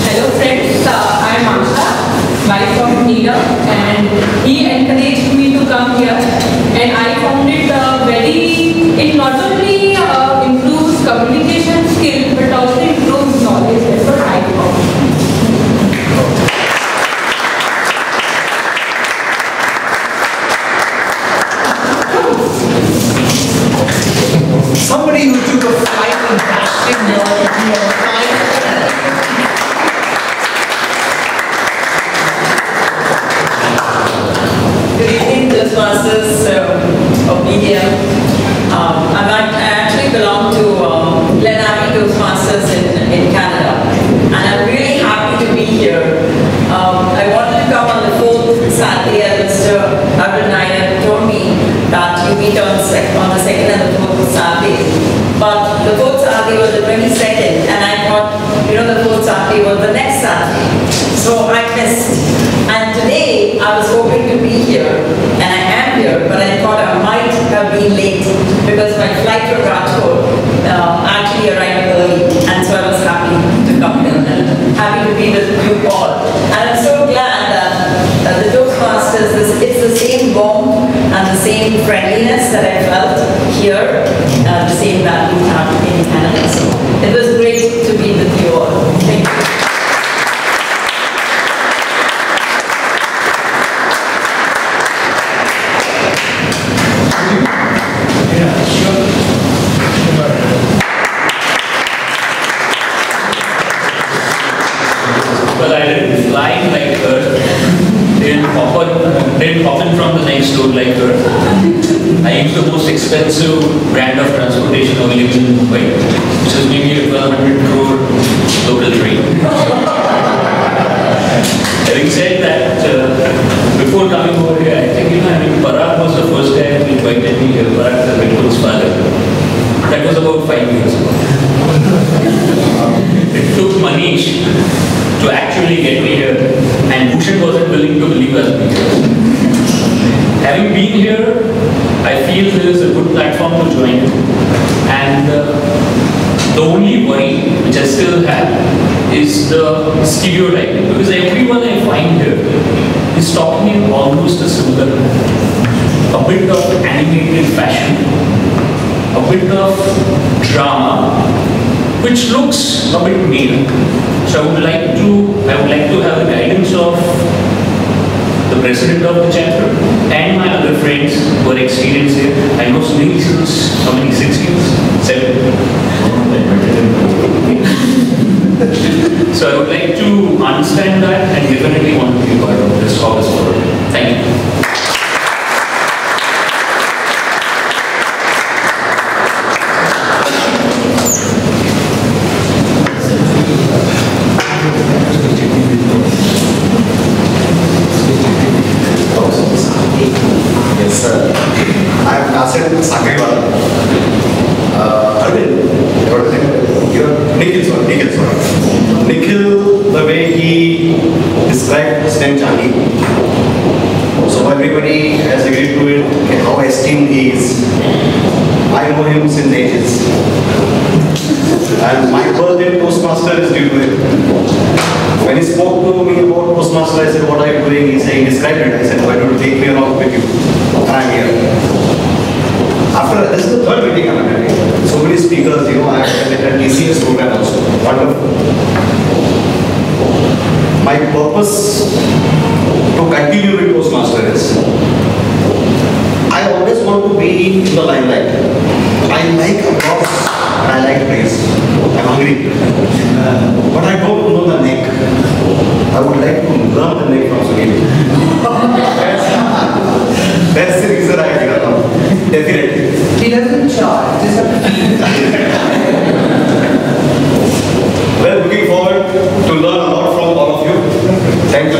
Hello friends, I'm Aksha, wife of Nina, and he encouraged me to come here, and I found it it not only improves communication skill but also improves knowledge. That's what I found. Somebody who took a flight and dashed in your time. Good evening, Toastmasters of media. I actually belong to Glenarmy Toastmasters in Canada, and I'm really happy to be here. I wanted to come on the 4th Saturday, as Mr. Arvind Nair told me that you meet on the 2nd and the 4th Saturday. But the 4th Saturday was the 22nd, and I thought, the 4th Saturday was the next Saturday. So I missed. And today, I was hoping to be here, and I am here, but I have been late because my flight from Rajkot actually arrived early, and so I was happy to come here and happy to be with you all. And I'm so glad that the Toastmasters, it's the same warmth and the same friendliness that I felt here, the same that we have in Canada. So it was great to be with you all. Thank you. Well, I didn't fly like her. Didn't pop in from the next door like her. I used the most expensive brand of transportation available in Mumbai, which is maybe a 1,200 crore local train. Having said that, before coming over here, I think, Parag was the first guy who invited me here. Parag, the Vinkul's father. That was about 5 years ago. It took Manish to actually get me here, and Bhushan wasn't willing to believe us. Having been here, I feel there is a good platform to join, and the only worry which I still have is the stereotyping, because everyone I find here is talking in almost a similar manner. A bit of animated fashion, a bit of drama, which looks a bit male. So I would like to have the guidance of the president of the chapter and my other friends who are experienced here. I know Sunil since how many? 6 years? 7? So I would like to understand that and definitely want to be part of this August forward. Thank you. Yes, sir. I am Nasir Sakriwal. Arvind, what is it? Nikhil, sorry. Nikhil, the way he described STEM Jani, so everybody has agreed to it, how esteemed he is. I know him since ages. And my birthday Toastmaster is due to him. When he spoke to me about Toastmaster, I said, what are you doing? He said, he described it. I said, why don't you take me along with you? And I'm here. After this is the third meeting I'm attending. So many speakers, I have attended TCS program also. Wonderful. My purpose to continue with Toastmaster is, I always want to be in the limelight. I like applause. I like praise. I'm hungry. But I don't know the neck. I would like to learn the neck from Sunil. That's the reason I get along. Definitely. He doesn't charge. Just Well, looking forward to learn a lot from all of you. Thank you.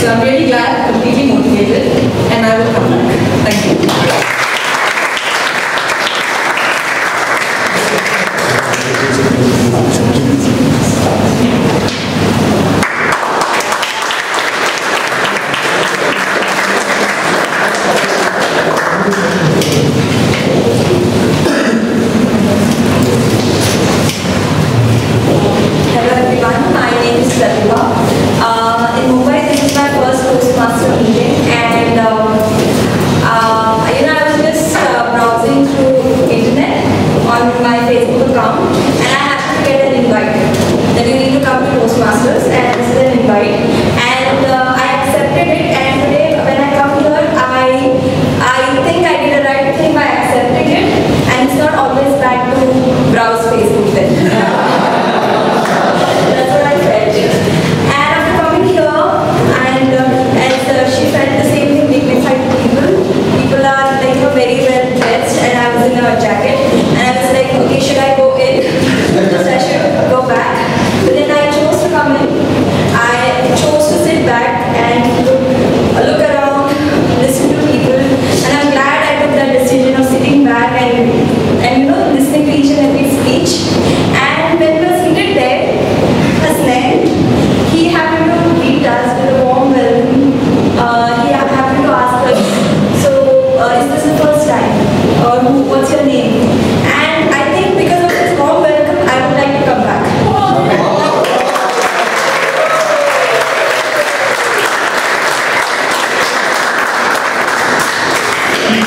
So I'm really glad completely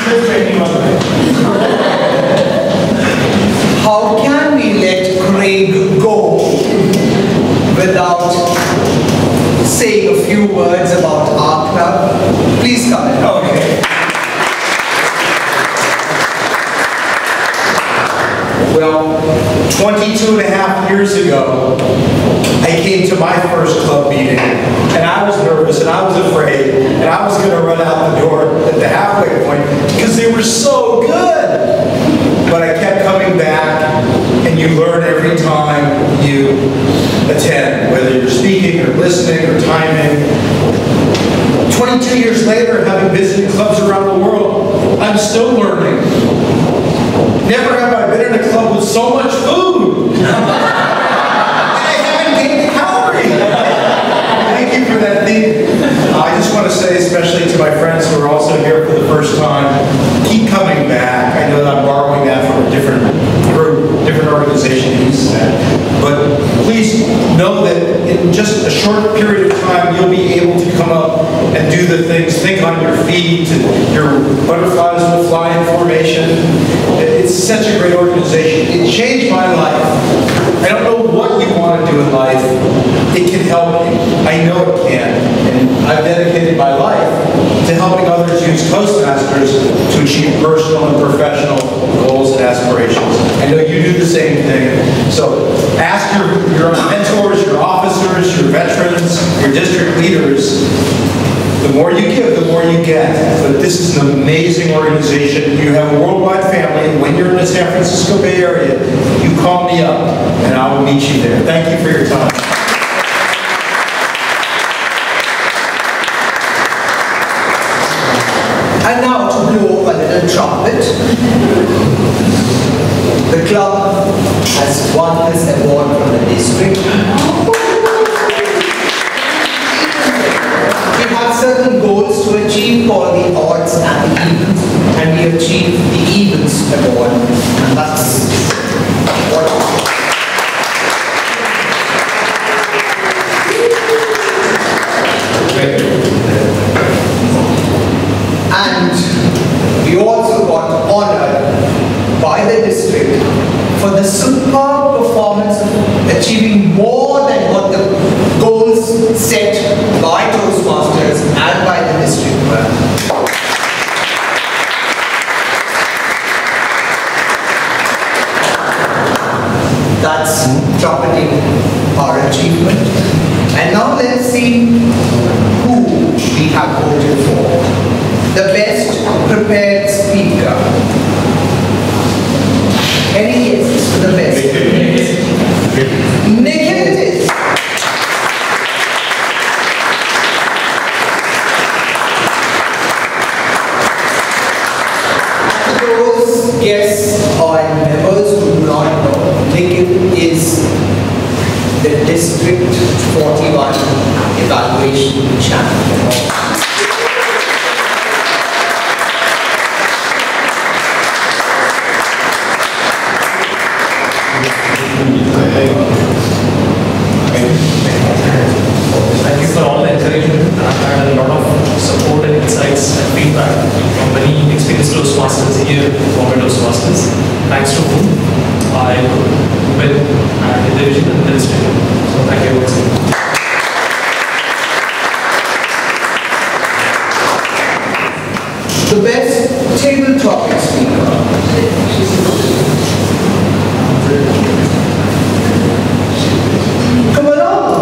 says 21, right? How can we let Craig go without saying a few words about our club? Please come in. Okay. Well, 22 and a half years ago, I came to my first club meeting, and I was nervous, and I was afraid, and I was going to run out the door at the halfway point because they were so good. But I kept coming back, and you learn every time you attend, whether you're speaking or listening or timing. 22 years later, having visited clubs around the world, I'm still learning. Never have I been in a club with so much food. And I haven't gained a calorie. Thank you for that theme. I just want to say, especially to my friends who are also here for the first time, keep coming back. I know that I'm borrowing that from a different group, different organization who uses that. But please know that in just a short period of time, you'll be able to come up and do the things, think on your feet, and your butterflies will fly in formation. It's such a great organization. It changed my life. I don't know what you want to do in life. It can help you. I know it can. And I've dedicated my life to helping others use Toastmasters to achieve personal and professional goals and aspirations. I know you do the same thing. So ask your mentors, your officers, your veterans, your district leaders. The more you give, the more you get. But this is an amazing organization. You have a worldwide family. When you're in the San Francisco Bay Area, you call me up and I will meet you there. Thank you for your time. And now to blow a little trumpet. The club has won this award from the district. We have certain goals to achieve called the odds and the evens, and we achieved the evens award, and that's what. And we also got honored by the district for the superb performance of achieving more than what the goals set by Toastmasters and by the district were. That's trumpeting our achievement. And now let's see who we have voted for. The best prepared speaker. Any guesses for the best? Nikhil it is. Those guests or members who do not know, Nikhil is the District 41 evaluation champion. Thank you for all the encouragement. I've had a lot of support and insights and feedback from many experienced Toastmasters here, Bombay Toastmasters, thanks to whom I could win at the division and the district. So thank you once again. The best table topic speaker. Come along.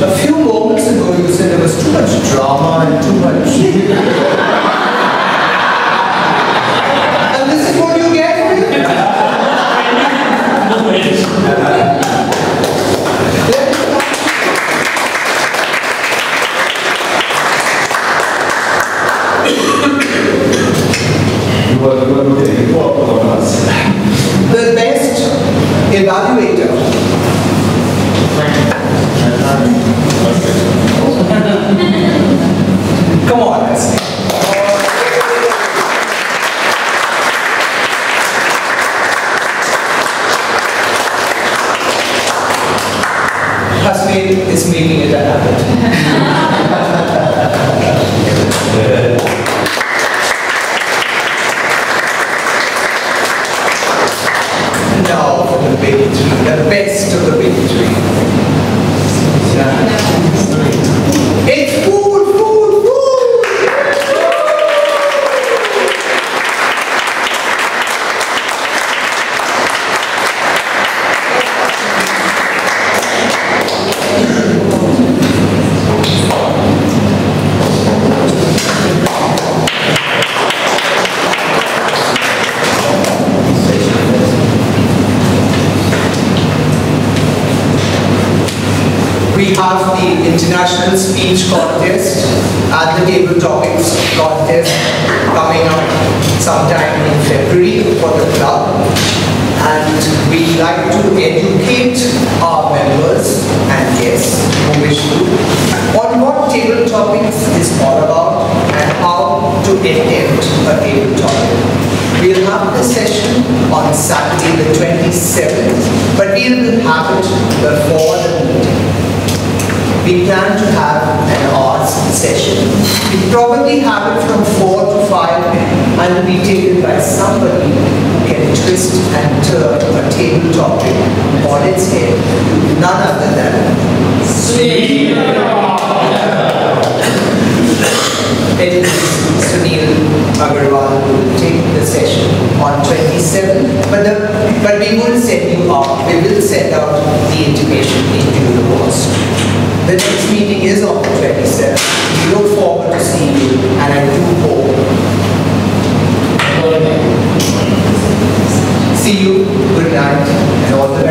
A few moments ago you said there was too much drama and too much. And this is what you get for it? The best evaluator. Come on, Leslie. classmate is making it a habit. Now for the big three, the best of the big three. It's food, food, food! We have the International Speech Contest and the Table Topics Contest coming up sometime in February for the club. And we like to educate our members and guests who wish to on what table topics is all about and how to attempt a table topic. We'll have the session on Saturday the 27th, but we will have it before the meeting. We plan to have an hour's session. We probably have it from 4 to 5 and will be taken by somebody who can twist and turn a table topic on its head. None other than it is Sunil Agarwal who will take the session on 27th, but we will send you out, we will send out the intimation into the post. The next meeting is on the 27th. We look forward to seeing you, and I do hope. See you, good night, and all the best.